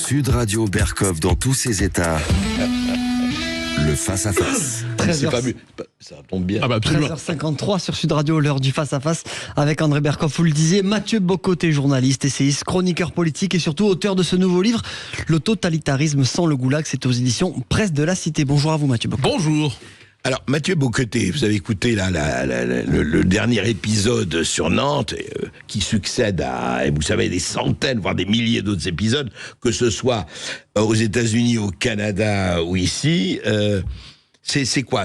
Sud Radio Berkov dans tous ses états. Le face-à-face. C'est pas mieux. Ça tombe bien. 13h53 sur Sud Radio, l'heure du face-à-face avec André Berkov, vous le disiez, Mathieu Bocoté, journaliste, essayiste, chroniqueur politique et surtout auteur de ce nouveau livre, Le totalitarisme sans le goulag. C'est aux éditions Presse de la Cité. Bonjour à vous Mathieu Bocoté. Bonjour. Alors, Mathieu Bocoté, vous avez écouté le dernier épisode sur Nantes, qui succède à, vous savez, des centaines, voire des milliers d'autres épisodes, que ce soit aux États-Unis, au Canada ou ici. C'est quoi ?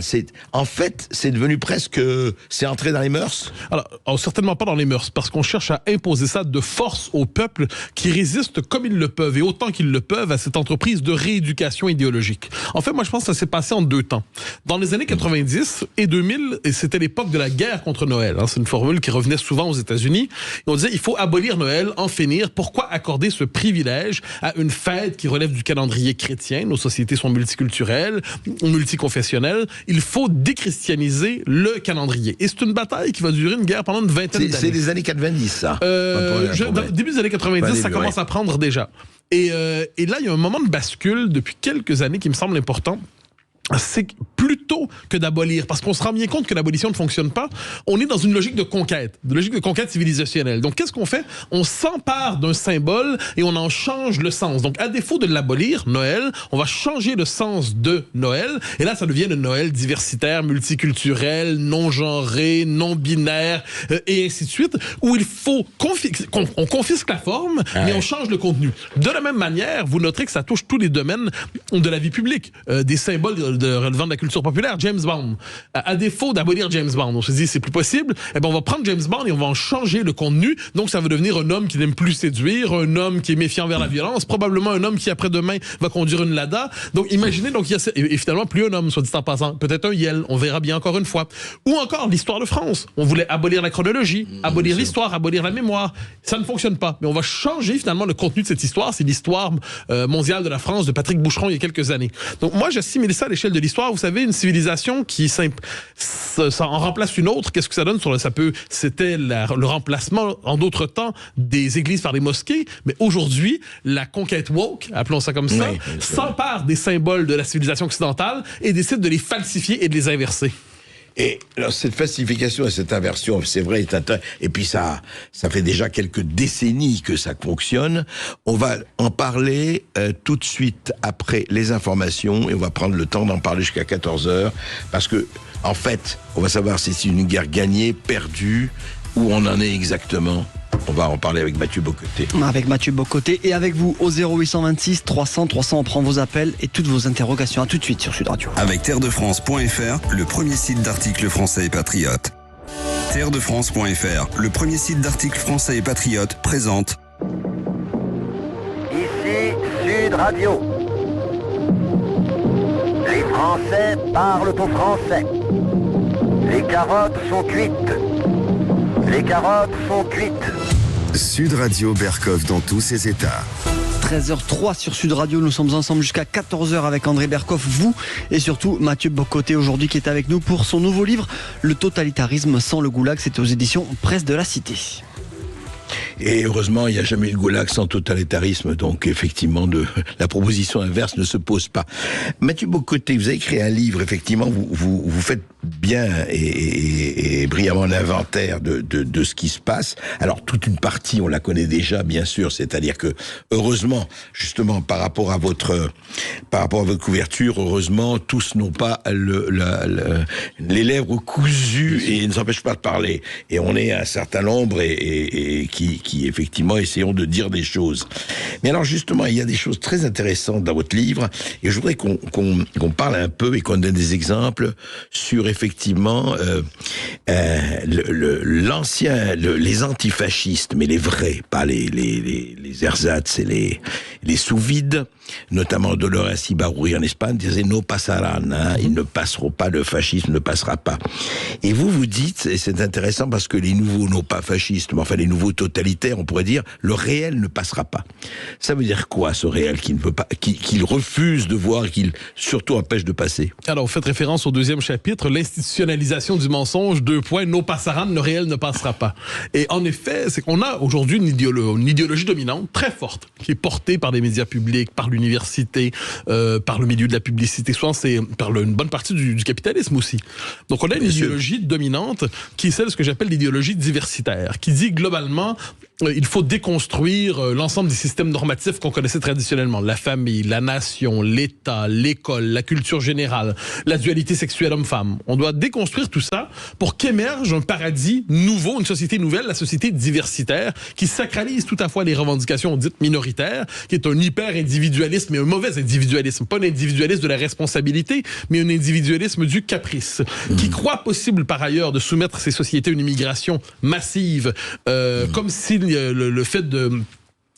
En fait, c'est devenu presque... C'est entré dans les mœurs ? Alors, certainement pas dans les mœurs, parce qu'on cherche à imposer ça de force au peuple qui résiste comme ils le peuvent, et autant qu'ils le peuvent, à cette entreprise de rééducation idéologique. En fait, moi, je pense que ça s'est passé en deux temps. Dans les années 90 et 2000, et c'était l'époque de la guerre contre Noël. C'est une formule qui revenait souvent aux États-Unis. Et on disait, il faut abolir Noël, en finir. Pourquoi accorder ce privilège à une fête qui relève du calendrier chrétien ? Nos sociétés sont multiculturelles, multiconfessionnelles. Il faut déchristianiser le calendrier. Et c'est une bataille qui va durer une guerre pendant une vingtaine d'années. C'est des années 90, ça. Début des années 90, ça commence à prendre déjà. Et là, il y a un moment de bascule depuis quelques années qui me semble important. C'est plutôt que d'abolir, parce qu'on se rend bien compte que l'abolition ne fonctionne pas, on est dans une logique de conquête civilisationnelle. Donc, qu'est-ce qu'on fait ? On s'empare d'un symbole et on en change le sens. Donc, à défaut de l'abolir, Noël, on va changer le sens de Noël, et là, ça devient le Noël diversitaire, multiculturel, non-genré, non-binaire, et ainsi de suite, où il faut on confisque la forme, mais on change le contenu. De la même manière, vous noterez que ça touche tous les domaines de la vie publique, des symboles relevant de la culture populaire. James Bond. À défaut d'abolir James Bond, on se dit c'est plus possible, on va prendre James Bond et on va en changer le contenu. Donc ça va devenir un homme qui n'aime plus séduire, un homme qui est méfiant vers la violence, probablement un homme qui après-demain va conduire une Lada. Donc imaginez, et finalement plus un homme, soit dit en passant, peut-être un Yel, on verra bien encore une fois. Ou encore l'histoire de France. On voulait abolir la chronologie, abolir l'histoire, abolir la mémoire. Ça ne fonctionne pas. Mais on va changer finalement le contenu de cette histoire. C'est l'histoire mondiale de la France de Patrick Boucheron il y a quelques années. Donc moi j'assimile ça à l'échelle de l'histoire. Vous savez, une civilisation qui ça en remplace une autre, qu'est-ce que ça donne sur c'était le remplacement en d'autres temps des églises par des mosquées, mais aujourd'hui, la conquête woke, appelons ça comme ça, s'empare des symboles de la civilisation occidentale et décide de les falsifier et de les inverser. Et alors, cette falsification et cette inversion, c'est vrai, et puis ça fait déjà quelques décennies que ça fonctionne. On va en parler tout de suite après les informations, et on va prendre le temps d'en parler jusqu'à 14h, parce que, en fait, on va savoir si c'est une guerre gagnée, perdue, où on en est exactement. On va en parler avec Mathieu Bocoté. Avec Mathieu Bocoté et avec vous au 0826 300 300, on prend vos appels et toutes vos interrogations. À tout de suite sur Sud Radio. Avec terredefrance.fr, le premier site d'articles français et patriotes. Terredefrance.fr, le premier site d'articles français et patriotes, présente. Ici Sud Radio. Les Français parlent au français. Les carottes sont cuites. Les carottes sont cuites. Sud Radio Berkov dans tous ses états. 13h03 sur Sud Radio, nous sommes ensemble jusqu'à 14h avec André Berkov, vous et surtout Mathieu Bocoté aujourd'hui qui est avec nous pour son nouveau livre Le totalitarisme sans le goulag. C'est aux éditions Presse de la Cité. Et heureusement, il n'y a jamais eu de goulag sans totalitarisme, donc effectivement, la proposition inverse ne se pose pas. Mathieu Bocoté, vous avez créé un livre, effectivement, vous faites bien et brillamment l'inventaire de ce qui se passe. Alors, toute une partie, on la connaît déjà, bien sûr, c'est-à-dire que, heureusement, justement, par rapport à votre couverture, heureusement, tous n'ont pas les lèvres cousues et ne s'empêchent pas de parler. Et on est un certain nombre et qui effectivement essayons de dire des choses. Mais alors justement, il y a des choses très intéressantes dans votre livre, et je voudrais qu'on parle un peu et qu'on donne des exemples sur effectivement les antifascistes, mais les vrais, pas les ersatz et les sous-vides, notamment Dolores Ibarruri en Espagne, disait no pasarán, ils ne passeront pas, le fascisme ne passera pas. Et vous dites, et c'est intéressant parce que les nouveaux, non pas fascistes, mais enfin les nouveaux totalitaires, militaire, on pourrait dire, le réel ne passera pas. Ça veut dire quoi, ce réel qui ne veut pas, qu'il refuse de voir, qu'il surtout empêche de passer? Alors, vous faites référence au 2e chapitre, l'institutionnalisation du mensonge, 2 points, no passaran, le réel ne passera pas. Et en effet, c'est qu'on a aujourd'hui une idéologie dominante très forte, qui est portée par des médias publics, par l'université, par le milieu de la publicité, souvent c'est par une bonne partie du capitalisme aussi. Donc on a une idéologie dominante qui est celle, ce que j'appelle l'idéologie diversitaire, qui dit globalement il faut déconstruire l'ensemble des systèmes normatifs qu'on connaissait traditionnellement. La famille, la nation, l'État, l'école, la culture générale, la dualité sexuelle homme-femme. On doit déconstruire tout ça pour qu'émerge un paradis nouveau, une société nouvelle, la société diversitaire, qui sacralise tout à fois les revendications dites minoritaires, qui est un hyper-individualisme, mais un mauvais individualisme. Pas un individualisme de la responsabilité, mais un individualisme du caprice, qui croit possible par ailleurs de soumettre ces sociétés à une immigration massive, comme si le fait de...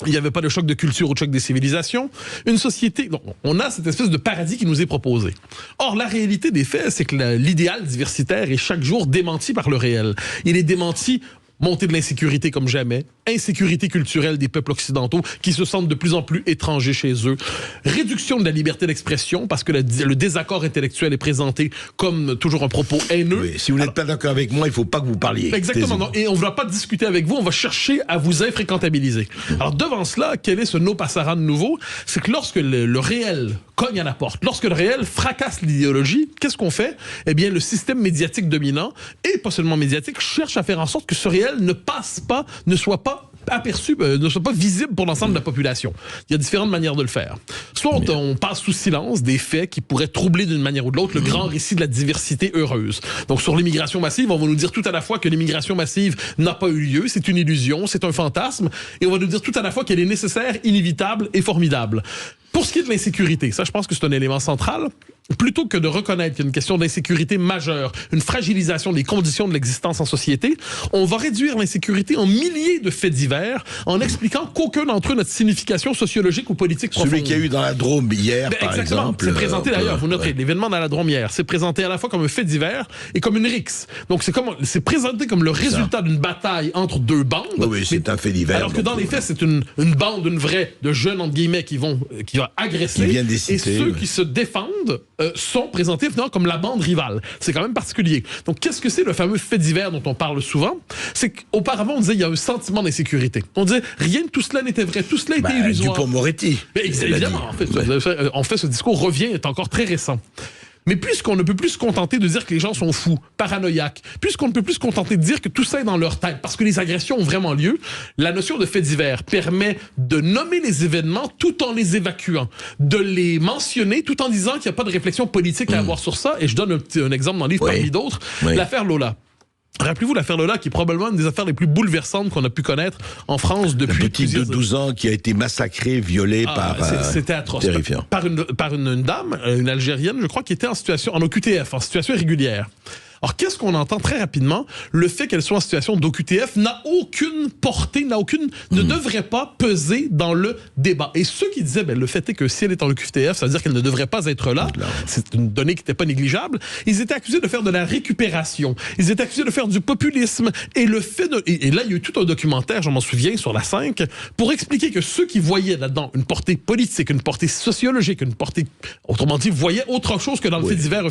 Il n'y avait pas de choc de culture ou de choc des civilisations. Une société... Donc, on a cette espèce de paradis qui nous est proposé. Or, la réalité des faits, c'est que l'idéal diversitaire est chaque jour démenti par le réel. Il est démenti... Montée de l'insécurité comme jamais, insécurité culturelle des peuples occidentaux qui se sentent de plus en plus étrangers chez eux, réduction de la liberté d'expression parce que le désaccord intellectuel est présenté comme toujours un propos haineux. Oui, si vous n'êtes pas d'accord avec moi, il ne faut pas que vous parliez. Exactement, non, et on ne va pas discuter avec vous, on va chercher à vous infréquentabiliser. Alors devant cela, quel est ce no passaran nouveau? C'est que lorsque le réel cogne à la porte, lorsque le réel fracasse l'idéologie, qu'est-ce qu'on fait? Eh bien, le système médiatique dominant, et pas seulement médiatique, cherche à faire en sorte que ce réel ne passe pas, ne soit pas aperçu, ne soit pas visible pour l'ensemble de la population. Il y a différentes manières de le faire. Soit on passe sous silence des faits qui pourraient troubler d'une manière ou de l'autre le grand récit de la diversité heureuse. Donc sur l'immigration massive, on va nous dire tout à la fois que l'immigration massive n'a pas eu lieu, c'est une illusion, c'est un fantasme, et on va nous dire tout à la fois qu'elle est nécessaire, inévitable et formidable. Pour ce qui est de l'insécurité, ça je pense que c'est un élément central. Plutôt que de reconnaître qu'il y a une question d'insécurité majeure, une fragilisation des conditions de l'existence en société, on va réduire l'insécurité en milliers de faits divers en expliquant qu'aucun d'entre eux n'a de signification sociologique ou politique profonde. Celui qu'il y a eu dans la Drôme hier, par exemple. C'est présenté d'ailleurs, vous noterez, l'événement dans la Drôme hier, c'est présenté à la fois comme un fait divers et comme une rixe. Donc c'est présenté comme le résultat d'une bataille entre deux bandes. Oui, c'est un fait divers. Alors que dans les faits, c'est une bande, de jeunes, entre guillemets, qui va agresser. Et ceux qui se défendent sont présentés finalement comme la bande rivale. C'est quand même particulier. Donc, qu'est-ce que c'est le fameux fait divers dont on parle souvent? C'est qu'auparavant, on disait il y a un sentiment d'insécurité. On disait rien de tout cela n'était vrai, tout cela était illusoire. Dupond-Moretti. Évidemment, en fait, ce discours est encore très récent. Mais puisqu'on ne peut plus se contenter de dire que les gens sont fous, paranoïaques, puisqu'on ne peut plus se contenter de dire que tout ça est dans leur tête, parce que les agressions ont vraiment lieu, la notion de fait divers permet de nommer les événements tout en les évacuant, de les mentionner tout en disant qu'il n'y a pas de réflexion politique à avoir sur ça. Et je donne un exemple dans le livre parmi d'autres, l'affaire Lola. Rappelez-vous l'affaire Lola, qui est probablement une des affaires les plus bouleversantes qu'on a pu connaître en France depuis... Le petit de 12 ans qui a été massacré, violé par... C'était atroce. Terrifiant. Par une dame, une Algérienne, je crois, qui était en OQTF, en situation irrégulière. Alors, qu'est-ce qu'on entend très rapidement? Le fait qu'elle soit en situation d'OQTF n'a aucune portée, ne devrait pas peser dans le débat. Et ceux qui disaient, le fait est que si elle est en OQTF, ça veut dire qu'elle ne devrait pas être là. C'est une donnée qui n'était pas négligeable. Ils étaient accusés de faire de la récupération. Ils étaient accusés de faire du populisme. Et le fait et là, il y a eu tout un documentaire, je m'en souviens, sur la 5, pour expliquer que ceux qui voyaient là-dedans une portée politique, une portée sociologique, une portée, autrement dit, voyaient autre chose que dans le fait divers,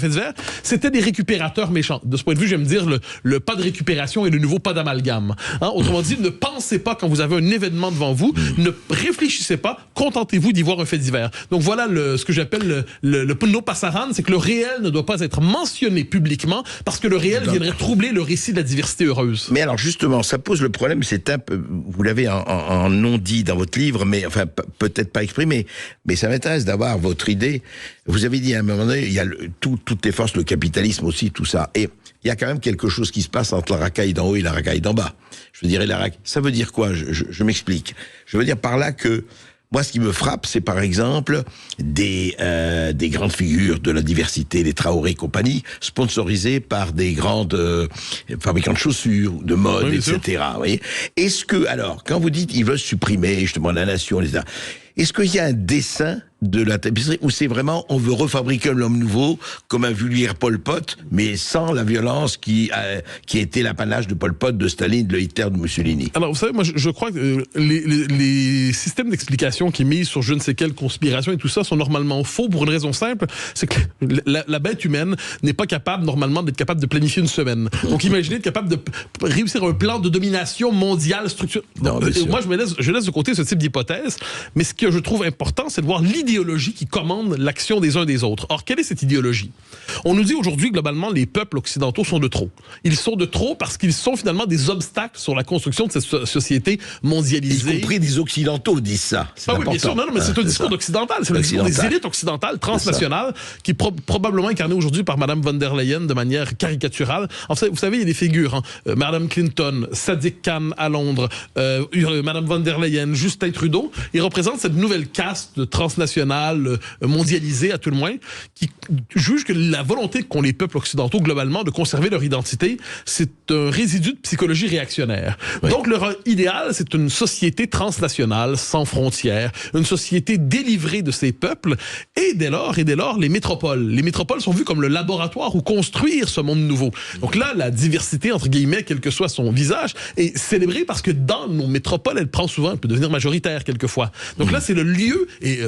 c'était des récupérateurs méchants. De ce point de vue, j'aime dire le pas de récupération et le nouveau pas d'amalgame. Autrement dit, ne pensez pas quand vous avez un événement devant vous, ne réfléchissez pas, contentez-vous d'y voir un fait divers. Donc voilà ce que j'appelle le no passaran, c'est que le réel ne doit pas être mentionné publiquement parce que le réel viendrait troubler le récit de la diversité heureuse. Mais alors justement, ça pose le problème, c'est vous l'avez en non dit dans votre livre, mais enfin peut-être pas exprimé, mais ça m'intéresse d'avoir votre idée. Vous avez dit à un moment donné, il y a toutes les forces, le capitalisme aussi, tout ça, et il y a quand même quelque chose qui se passe entre la racaille d'en haut et la racaille d'en bas. Je dirais ça veut dire quoi? Je m'explique. Je veux dire par là que moi, ce qui me frappe, c'est par exemple des grandes figures de la diversité, les Traoré et compagnie, sponsorisées par des grandes fabricants de chaussures, de mode, etc. Vous voyez? Est-ce que, alors, quand vous dites ils veulent supprimer justement la nation, etc., est-ce qu'il y a un dessein de la tapisserie, ou c'est vraiment, on veut refabriquer l'homme nouveau, comme a vu lire Pol Pot, mais sans la violence qui était l'apanage de Pol Pot, de Staline, de Hitler, de Mussolini? Alors, vous savez, moi, je crois que les systèmes d'explication qui misent sur je ne sais quelle conspiration et tout ça sont normalement faux pour une raison simple, c'est que la bête humaine n'est pas capable, normalement, d'être capable de planifier une semaine. Donc, imaginez être capable de réussir un plan de domination mondiale structurée. Moi, je laisse de côté ce type d'hypothèse, mais ce que je trouve important, c'est de voir l'idéologie qui commande l'action des uns des autres. Or, quelle est cette idéologie? On nous dit aujourd'hui, globalement, les peuples occidentaux sont de trop. Ils sont de trop parce qu'ils sont finalement des obstacles sur la construction de cette société mondialisée. Y compris des occidentaux disent ça. Oui, bien sûr. Non, mais c'est un discours occidental. C'est le discours des élites occidentales, transnationales, qui est probablement incarné aujourd'hui par Mme von der Leyen de manière caricaturale. En fait, vous savez, il y a des figures. Mme Clinton, Sadiq Khan à Londres, Mme von der Leyen, Justin Trudeau. Ils représentent cette nouvelle caste transnationale, mondialisée à tout le moins, qui juge que la volonté qu'ont les peuples occidentaux globalement de conserver leur identité, c'est un résidu de psychologie réactionnaire. Oui. Donc leur idéal, c'est une société transnationale, sans frontières, une société délivrée de ses peuples, et dès lors, les métropoles. Les métropoles sont vues comme le laboratoire où construire ce monde nouveau. Donc là, la diversité, entre guillemets, quel que soit son visage, est célébrée parce que dans nos métropoles, elle peut devenir majoritaire quelquefois. Donc là, c'est le lieu, et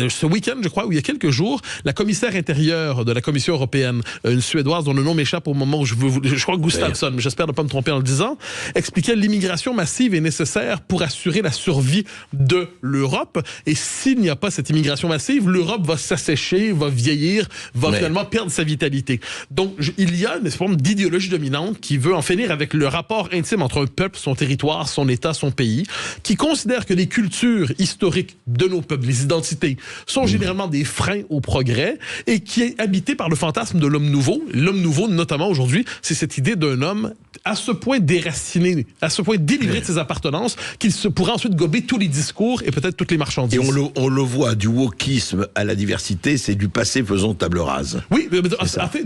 ce week-end, je crois, où il y a quelques jours, la commissaire intérieure de la Commission européenne, une Suédoise dont le nom m'échappe au moment où je crois Gustafsson, mais j'espère ne pas me tromper en le disant, expliquait l'immigration massive est nécessaire pour assurer la survie de l'Europe. Et s'il n'y a pas cette immigration massive, l'Europe va s'assécher, va vieillir, va finalement perdre sa vitalité. Donc, il y a une forme d'idéologie dominante qui veut en finir avec le rapport intime entre un peuple, son territoire, son État, son pays, qui considère que les cultures historiques de nos peuples, les identités, sont généralement des freins au progrès et qui est habité par le fantasme de l'homme nouveau. L'homme nouveau, notamment aujourd'hui, c'est cette idée d'un homme à ce point déraciné, à ce point délivré de ses appartenances qu'il se pourrait ensuite gober tous les discours et peut-être toutes les marchandises. Et on le voit, du wokisme à la diversité, c'est du passé faisons table rase. Oui, mais en fait,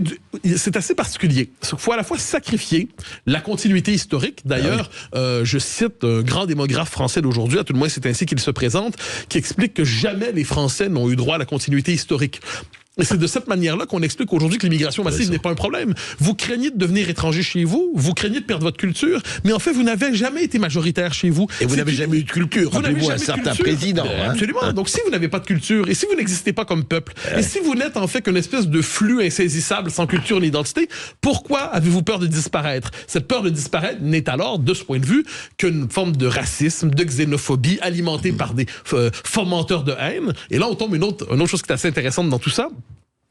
c'est assez particulier. Il faut à la fois sacrifier la continuité historique. D'ailleurs, je cite un grand démographe français d'aujourd'hui, à tout le moins c'est ainsi qu'il se présente, qui explique que jamais les Français n'ont eu droit à la continuité historique. Et c'est de cette manière-là qu'on explique aujourd'hui que l'immigration massive n'est pas un problème. Vous craignez de devenir étranger chez vous, vous craignez de perdre votre culture, mais en fait, vous n'avez jamais été majoritaire chez vous. Et vous n'avez jamais eu de culture. Rappelez-vous un certain président. Absolument. Donc, si vous n'avez pas de culture, et si vous n'existez pas comme peuple, et si vous n'êtes en fait qu'une espèce de flux insaisissable sans culture ni identité, pourquoi avez-vous peur de disparaître? Cette peur de disparaître n'est alors, de ce point de vue, qu'une forme de racisme, de xénophobie, alimentée par des fomenteurs de haine. Et là, on tombe une autre chose qui est assez intéressante dans tout ça.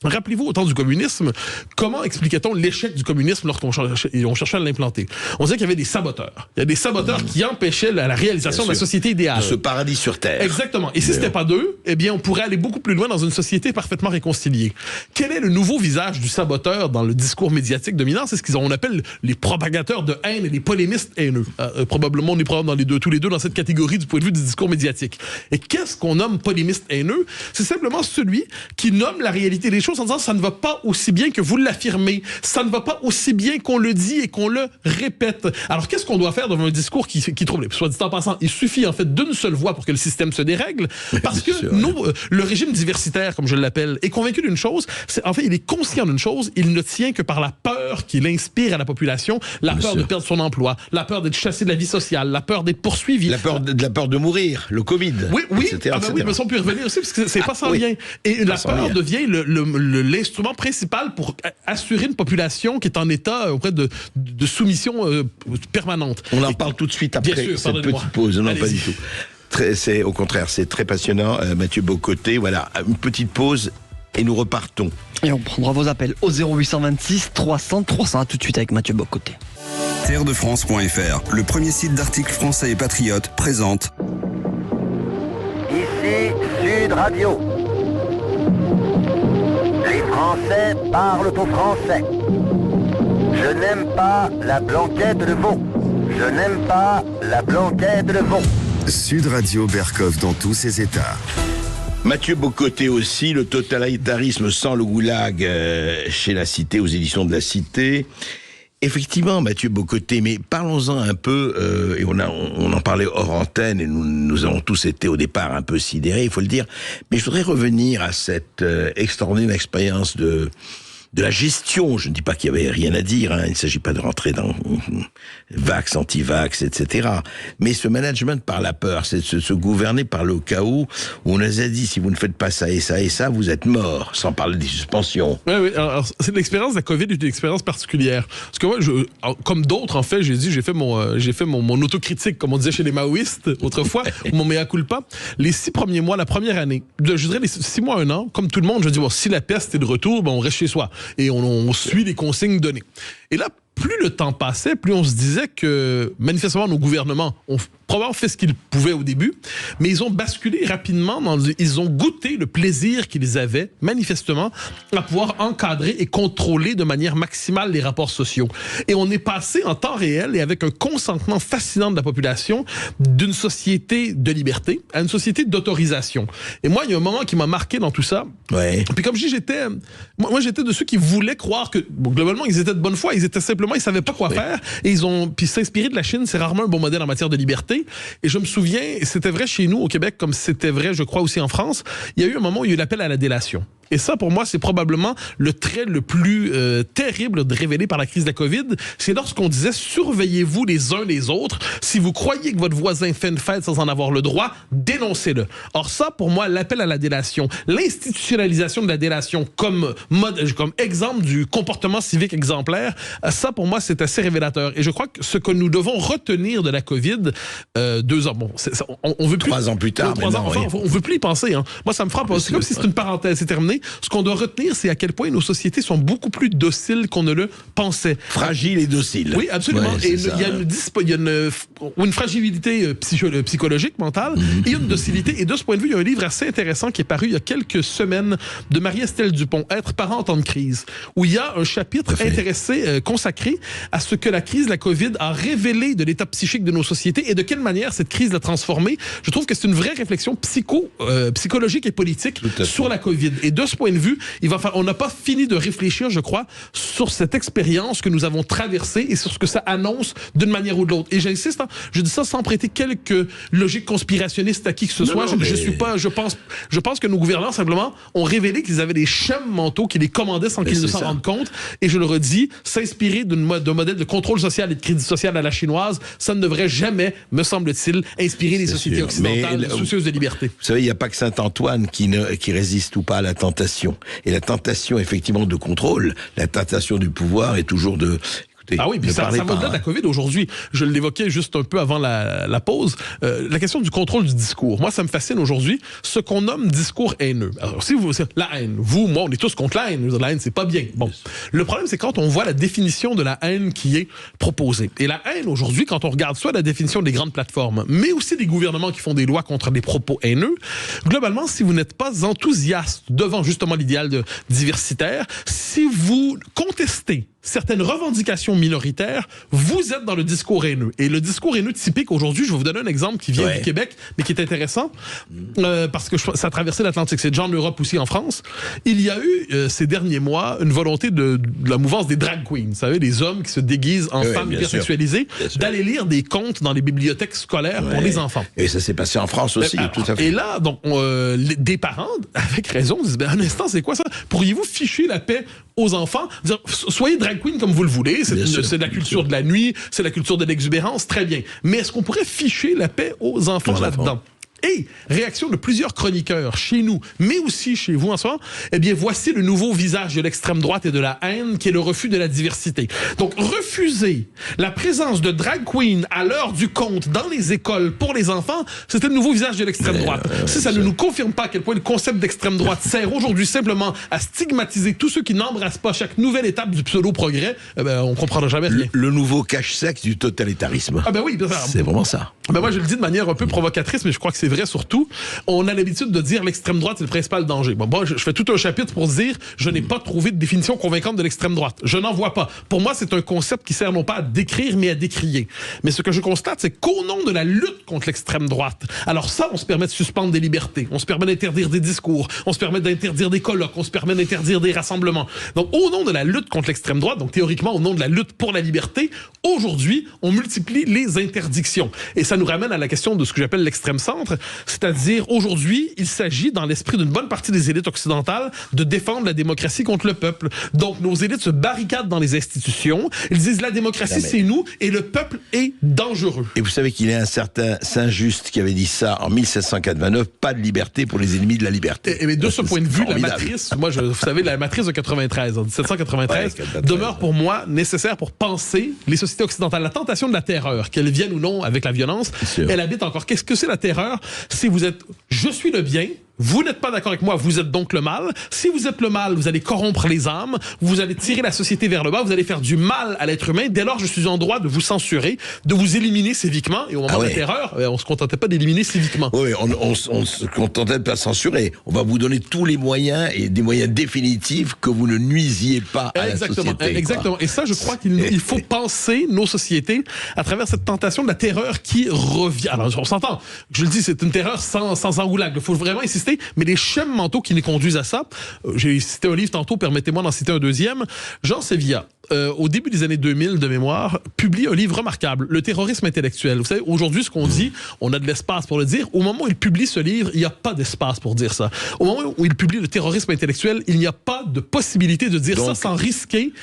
Rappelez-vous, au temps du communisme, comment expliquait-on l'échec du communisme lorsqu'on cherchait à l'implanter? On disait qu'il y avait des saboteurs. Il y a des saboteurs qui empêchaient la réalisation de la société idéale. De ce paradis sur Terre. Exactement. Et si c'était pas d'eux, eh bien, on pourrait aller beaucoup plus loin dans une société parfaitement réconciliée. Quel est le nouveau visage du saboteur dans le discours médiatique dominant? C'est ce qu'on appelle les propagateurs de haine et les polémistes haineux. Probablement, on est probablement tous les deux dans cette catégorie du point de vue du discours médiatique. Et qu'est-ce qu'on nomme polémiste haineux? C'est simplement celui qui nomme la réalité des choses en disant ça ne va pas aussi bien que vous l'affirmez, ça ne va pas aussi bien qu'on le dit et qu'on le répète. Alors qu'est-ce qu'on doit faire devant un discours qui trouble? Soit dit en passant, il suffit en fait d'une seule voix pour que le système se dérègle, parce que le régime diversitaire, comme je l'appelle, est convaincu d'une chose, en fait il est conscient d'une chose, il ne tient que par la peur qu'il inspire à la population, la peur de perdre son emploi, la peur d'être chassé de la vie sociale, la peur d'être poursuivi. La peur de mourir, le Covid. Oui, etc. Mais on peut y revenir aussi, parce que c'est pas sans lien. Et la peur devient l'instrument principal pour assurer une population qui est en état auprès de soumission permanente. On en parle tout de suite après cette petite pause. Non, pas du tout. Au contraire, c'est très passionnant. Mathieu Bock-Côté, voilà, une petite pause et nous repartons. Et on prendra vos appels au 0826 300 300. À tout de suite avec Mathieu Bock-Côté. Terredefrance.fr, le premier site d'articles français et patriotes, présente. Ici Sud Radio. Les Français parlent au français. Je n'aime pas la blanquette de veau. Je n'aime pas la blanquette de veau. Sud Radio Berkov dans tous ses états. Mathieu Bock-Côté aussi, le totalitarisme sans le goulag chez La Cité, aux éditions de La Cité. Effectivement, Mathieu Bocoté, mais parlons-en un peu, et on en parlait hors antenne, et nous avons tous été au départ un peu sidérés, il faut le dire, mais je voudrais revenir à cette extraordinaire expérience de la gestion. Je ne dis pas qu'il y avait rien à dire, hein, il ne s'agit pas de rentrer dans vax, anti-vax, etc. Mais ce management par la peur, c'est se gouverner par le chaos, où on nous a dit, si vous ne faites pas ça et ça et ça, vous êtes mort, sans parler des suspensions. Oui, alors c'est l'expérience de la COVID est une expérience particulière. Parce que moi, comme d'autres, en fait, j'ai fait mon autocritique, comme on disait chez les maoïstes autrefois, ou mon mea culpa. Les 6 premiers mois, la première année, je dirais les 6 mois, 1 an, comme tout le monde, je dis, bon, si la peste est de retour, ben, on reste chez soi. Et on suit les consignes données. Et là, plus le temps passait, plus on se disait que, manifestement, nos gouvernements ont probablement fait ce qu'ils pouvaient au début, mais ils ont basculé rapidement, ils ont goûté le plaisir qu'ils avaient, manifestement, à pouvoir encadrer et contrôler de manière maximale les rapports sociaux. Et on est passé en temps réel et avec un consentement fascinant de la population d'une société de liberté à une société d'autorisation. Et moi, il y a un moment qui m'a marqué dans tout ça. Ouais. Puis comme je dis, j'étais de ceux qui voulaient croire que, bon, globalement, ils étaient de bonne foi, ils savaient pas quoi faire, et puis s'inspirer de la Chine, c'est rarement un bon modèle en matière de liberté. Et je me souviens, c'était vrai chez nous au Québec, comme c'était vrai, je crois, aussi en France, il y a eu un moment où il y a eu l'appel à la délation. Et ça, pour moi, c'est probablement le trait le plus terrible révélé par la crise de la COVID. C'est lorsqu'on disait, surveillez-vous les uns les autres. Si vous croyez que votre voisin fait une fête sans en avoir le droit, dénoncez-le. Or ça, pour moi, l'appel à la délation, l'institutionnalisation de la délation comme exemple du comportement civique exemplaire, ça, pour moi, c'est assez révélateur. Et je crois que ce que nous devons retenir de la COVID, 2 ans, bon, on veut plus... 3 ans plus tard, on veut plus y penser. Hein. Moi, ça me frappe. C'est comme si c'était une parenthèse, c'est terminé. Ce qu'on doit retenir, c'est à quel point nos sociétés sont beaucoup plus dociles qu'on ne le pensait. Fragiles et dociles. Oui, absolument. Ouais, et il y a une fragilité psychologique, mentale, et une docilité. Et de ce point de vue, il y a un livre assez intéressant qui est paru il y a quelques semaines de Marie-Estelle Dupont, Être parent en temps de crise, où il y a un chapitre consacré à ce que la crise de la COVID a révélé de l'état psychique de nos sociétés et de quelle manière cette crise l'a transformé. Je trouve que c'est une vraie réflexion psychologique et politique sur la COVID. Et de ce point de vue, on n'a pas fini de réfléchir, je crois, sur cette expérience que nous avons traversée et sur ce que ça annonce d'une manière ou de l'autre. Et j'insiste, hein, je dis ça sans prêter quelques logiques conspirationnistes à qui que ce soit. Je pense que nos gouvernants, simplement, ont révélé qu'ils avaient des schèmes mentaux qui les commandaient sans qu'ils ne s'en rendent compte. Et je le redis, s'inspirer d'un modèle de contrôle social et de crédit social à la chinoise, ça ne devrait jamais, me semble-t-il, inspirer les sociétés occidentales soucieuses de liberté. Vous savez, il n'y a pas que Saint-Antoine qui résiste ou pas à la tentation. Et la tentation, effectivement, de contrôle, la tentation du pouvoir est toujours de... Ah oui, puis ça va au-delà de la COVID aujourd'hui. Je l'évoquais juste un peu avant la pause. La question du contrôle du discours. Moi, ça me fascine aujourd'hui. Ce qu'on nomme discours haineux. Alors, la haine, vous, moi, on est tous contre la haine. La haine, c'est pas bien. Bon. Le problème, c'est quand on voit la définition de la haine qui est proposée. Et la haine, aujourd'hui, quand on regarde soit la définition des grandes plateformes, mais aussi des gouvernements qui font des lois contre des propos haineux, globalement, si vous n'êtes pas enthousiaste devant justement l'idéal diversitaire, si vous contestez certaines revendications minoritaires, vous êtes dans le discours haineux. Et le discours haineux typique aujourd'hui, je vais vous donner un exemple qui vient du Québec, mais qui est intéressant, parce que ça a traversé l'Atlantique. C'est déjà en Europe aussi, en France. Il y a eu, ces derniers mois, une volonté de la mouvance des drag queens. Vous savez, les hommes qui se déguisent en femmes hypersexualisées, d'aller lire des contes dans les bibliothèques scolaires pour les enfants. Et ça s'est passé en France aussi, tout à fait. Et là, donc, des parents, avec raison, disent, un instant, c'est quoi ça? Pourriez-vous ficher la paix aux enfants? Dire, soyez drag queen comme vous le voulez, c'est de la culture de la nuit, c'est la culture de l'exubérance, très bien. Mais est-ce qu'on pourrait ficher la paix aux enfants là-dedans? Et réaction de plusieurs chroniqueurs chez nous, mais aussi chez vous en ce moment, eh bien, voici le nouveau visage de l'extrême droite et de la haine, qui est le refus de la diversité. Donc, refuser la présence de drag queen à l'heure du conte dans les écoles pour les enfants, c'était le nouveau visage de l'extrême droite. Si ça ne nous confirme pas à quel point le concept d'extrême droite sert aujourd'hui simplement à stigmatiser tous ceux qui n'embrassent pas chaque nouvelle étape du pseudo-progrès, eh ben, on comprendra jamais rien. Le nouveau cache-sexe du totalitarisme. Ah ben oui, c'est vraiment ça. Ben moi, je le dis de manière un peu provocatrice, mais je crois que c'est vrai surtout, on a l'habitude de dire l'extrême droite, c'est le principal danger. Bon, moi, je fais tout un chapitre pour dire, je n'ai pas trouvé de définition convaincante de l'extrême droite. Je n'en vois pas. Pour moi, c'est un concept qui sert non pas à décrire, mais à décrier. Mais ce que je constate, c'est qu'au nom de la lutte contre l'extrême droite, alors ça, on se permet de suspendre des libertés, on se permet d'interdire des discours, on se permet d'interdire des colloques, on se permet d'interdire des rassemblements. Donc, au nom de la lutte contre l'extrême droite, donc théoriquement, au nom de la lutte pour la liberté, aujourd'hui, on multiplie les interdictions. Et ça nous ramène à la question de ce que j'appelle l'extrême centre, c'est-à-dire, aujourd'hui, il s'agit, dans l'esprit d'une bonne partie des élites occidentales, de défendre la démocratie contre le peuple. Donc, nos élites se barricadent dans les institutions, ils disent la démocratie, c'est nous, et le peuple est dangereux. Et vous savez qu'il y a un certain Saint-Just qui avait dit ça en 1789, pas de liberté pour les ennemis de la liberté. Et de ce point de vue, la matrice, vous savez, la matrice de 93, en 1793, demeure pour moi nécessaire pour penser les sociétés occidentales. La tentation de la terreur, qu'elle vienne ou non avec la violence, elle habite encore. Qu'est-ce que c'est la terreur? Si vous êtes « je suis le bien », vous n'êtes pas d'accord avec moi, vous êtes donc le mal. Si vous êtes le mal, vous allez corrompre les âmes, vous allez tirer la société vers le bas, vous allez faire du mal à l'être humain. Dès lors, je suis en droit de vous censurer, de vous éliminer civiquement. Et au moment de la terreur, on se contentait pas d'éliminer civiquement. Oui, on se contentait de pas censurer. On va vous donner tous les moyens et des moyens définitifs que vous ne nuisiez pas à la société. Exactement. Et ça, je crois qu'il faut penser nos sociétés à travers cette tentation de la terreur qui revient. Alors, on s'entend. Je le dis, c'est une terreur sans engoulag. Il faut vraiment insister. Mais les schèmes mentaux qui nous conduisent à ça, j'ai cité un livre tantôt, permettez-moi d'en citer un deuxième. Jean Sevilla, au début des années 2000 de mémoire, publie un livre remarquable, Le terrorisme intellectuel. Vous savez, aujourd'hui, ce qu'on dit, on a de l'espace pour le dire. Au moment où il publie ce livre, il n'y a pas d'espace pour dire ça. Au moment où il publie Le terrorisme intellectuel, il n'y a pas de possibilité de dire ça sans risquer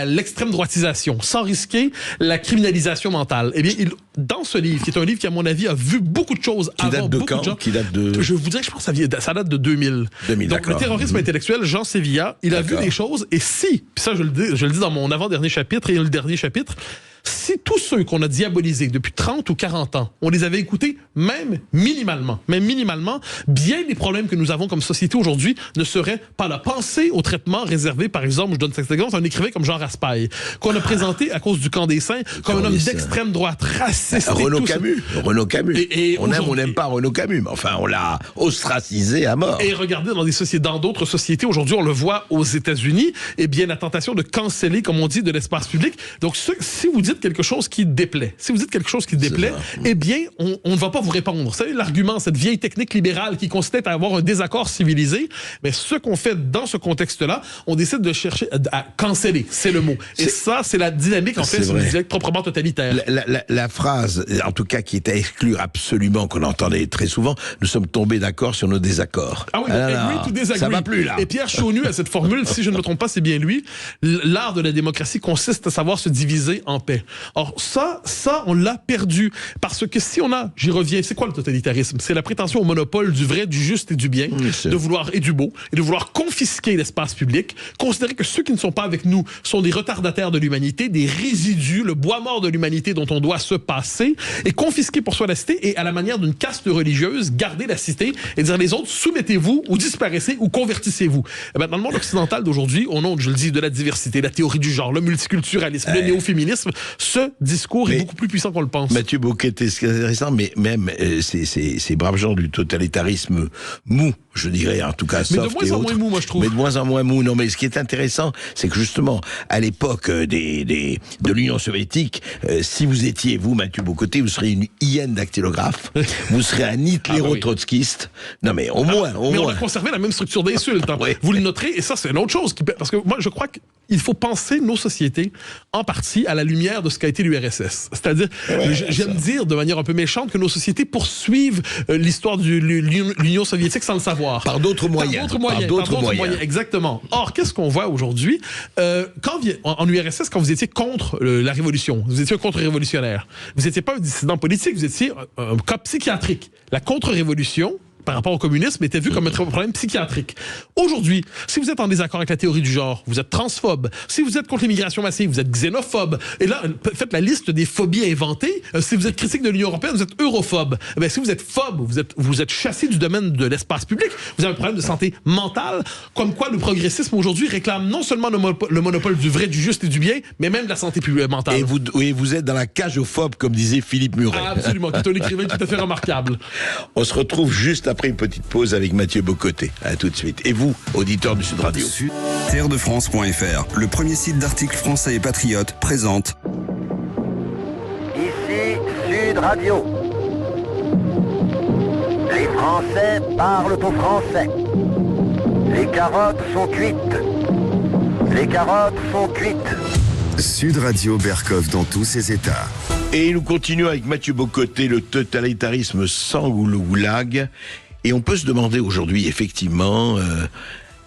l'extrême droitisation, sans risquer la criminalisation mentale. Eh bien, dans ce livre, qui est un livre qui, à mon avis, a vu beaucoup de choses avant. Qui date de quand? Qui date de... Je vous dirais que je pense que ça date de 2000. Donc, le terrorisme intellectuel, Jean Sevilla, il a vu des choses, et si, puis ça, je le dis dans mon avant-dernier chapitre et le dernier chapitre, si tous ceux qu'on a diabolisés depuis 30 ou 40 ans, on les avait écoutés même minimalement, bien des problèmes que nous avons comme société aujourd'hui ne seraient pas là. Pensez au traitement réservé, par exemple, je donne cet exemple, à un écrivain comme Jean Raspail, qu'on a présenté à cause du camp des saints comme un homme d'extrême droite, raciste. Renaud Camus. Et on aime ou n'aime pas Renaud Camus, mais enfin, on l'a ostracisé à mort. Et regardez dans d'autres sociétés, aujourd'hui, on le voit aux États-Unis, eh bien, la tentation de canceller, comme on dit, de l'espace public. Donc, si vous dites quelque chose qui déplaît, eh bien, on ne va pas vous répondre. Vous savez, l'argument, cette vieille technique libérale qui consistait à avoir un désaccord civilisé, mais ce qu'on fait dans ce contexte-là, on décide de chercher à canceller, c'est le mot. Et ça, c'est la dynamique, en fait, c'est une dynamique proprement totalitaire. La phrase, en tout cas, qui est à exclure absolument, qu'on entendait très souvent, nous sommes tombés d'accord sur nos désaccords. Ah oui, agree to disagree. Ça va plus, là. Et Pierre Chaunu a cette formule, si je ne me trompe pas, c'est bien lui, l'art de la démocratie consiste à savoir se diviser en paix. Or, ça, on l'a perdu. Parce que si on a, j'y reviens, c'est quoi le totalitarisme? C'est la prétention au monopole du vrai, du juste et du bien, de vouloir, et du beau, et de vouloir confisquer l'espace public, considérer que ceux qui ne sont pas avec nous sont des retardataires de l'humanité, des résidus, le bois mort de l'humanité dont on doit se passer, et confisquer pour soi la cité, et à la manière d'une caste religieuse, garder la cité, et dire les autres, soumettez-vous, ou disparaissez, ou convertissez-vous. Et bien, dans le monde occidental d'aujourd'hui, au nom, je le dis, de la diversité, la théorie du genre, le multiculturalisme, le néo-féminisme, ce discours est beaucoup plus puissant qu'on le pense. Mathieu Bock-Côté, ce qui est intéressant, mais même ces braves gens du totalitarisme mou, je dirais, en tout cas soft, mais de moins en moins mou, moi je trouve. Mais de moins en moins mou. Non, mais ce qui est intéressant, c'est que justement, à l'époque de l'Union soviétique, si vous étiez, vous, Mathieu Bock-Côté, vous seriez une hyène dactylographe, vous seriez un hitléro-trotskiste. Non, mais au moins. Mais on a conservé la même structure d'insulte. Hein. Vous le noterez, et ça, c'est une autre chose. Parce que moi, je crois qu'il faut penser nos sociétés, en partie, à la lumière de ce qu'a été l'URSS. C'est-à-dire, j'aime dire de manière un peu méchante que nos sociétés poursuivent l'histoire de l'Union soviétique sans le savoir. Par d'autres moyens. Par d'autres moyens. Exactement. Or, qu'est-ce qu'on voit aujourd'hui? En URSS, quand vous étiez contre la révolution, vous étiez un contre-révolutionnaire. Vous n'étiez pas un dissident politique, vous étiez un cas psychiatrique. La contre-révolution, par rapport au communisme, était vu comme un problème psychiatrique. Aujourd'hui, si vous êtes en désaccord avec la théorie du genre, vous êtes transphobe. Si vous êtes contre l'immigration massive, vous êtes xénophobe. Et là, faites la liste des phobies inventées. Si vous êtes critique de l'Union européenne, vous êtes europhobe. Eh si vous êtes phobe, vous êtes chassé du domaine de l'espace public. Vous avez un problème de santé mentale. Comme quoi, le progressisme aujourd'hui réclame non seulement le monopole du vrai, du juste et du bien, mais même de la santé mentale. Et vous êtes dans la cage aux phobes, comme disait Philippe Muret. Absolument, qui est un écrivain tout à fait remarquable. On se retrouve juste après une petite pause avec Mathieu Bocoté. À tout de suite. Et vous, auditeurs du Sud Radio. Terredefrance.fr, le premier site d'articles français et patriotes, présente. Ici Sud Radio. Les Français parlent aux Français. Les carottes sont cuites. Les carottes sont cuites. Sud Radio Berkov dans tous ses états. Et nous continuons avec Mathieu Bocoté, le totalitarisme sans le goulag. Et on peut se demander aujourd'hui, effectivement,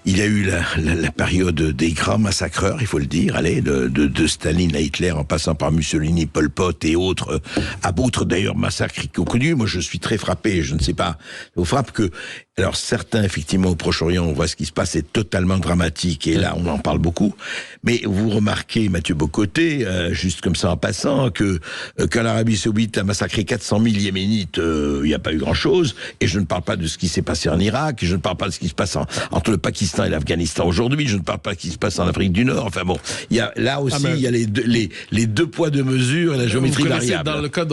il y a eu la période des grands massacreurs, il faut le dire, de Staline à Hitler, en passant par Mussolini, Pol Pot et autres, à d'autres d'ailleurs massacres connus. Moi, je suis très frappé, je ne sais pas, je vous frappe que, alors certains, effectivement, au Proche-Orient, on voit ce qui se passe, c'est totalement dramatique, et là, on en parle beaucoup. Mais vous remarquez, Mathieu Bocoté, juste comme ça en passant, que quand l'Arabie Saoudite a massacré 400 000 Yéménites, il n'y a pas eu grand-chose, et je ne parle pas de ce qui s'est passé en Irak, je ne parle pas de ce qui se passe entre le Pakistan et l'Afghanistan aujourd'hui, je ne parle pas de ce qui se passe en Afrique du Nord, enfin bon, là aussi, il y a les deux poids, deux mesures et la géométrie variable. Dans le cas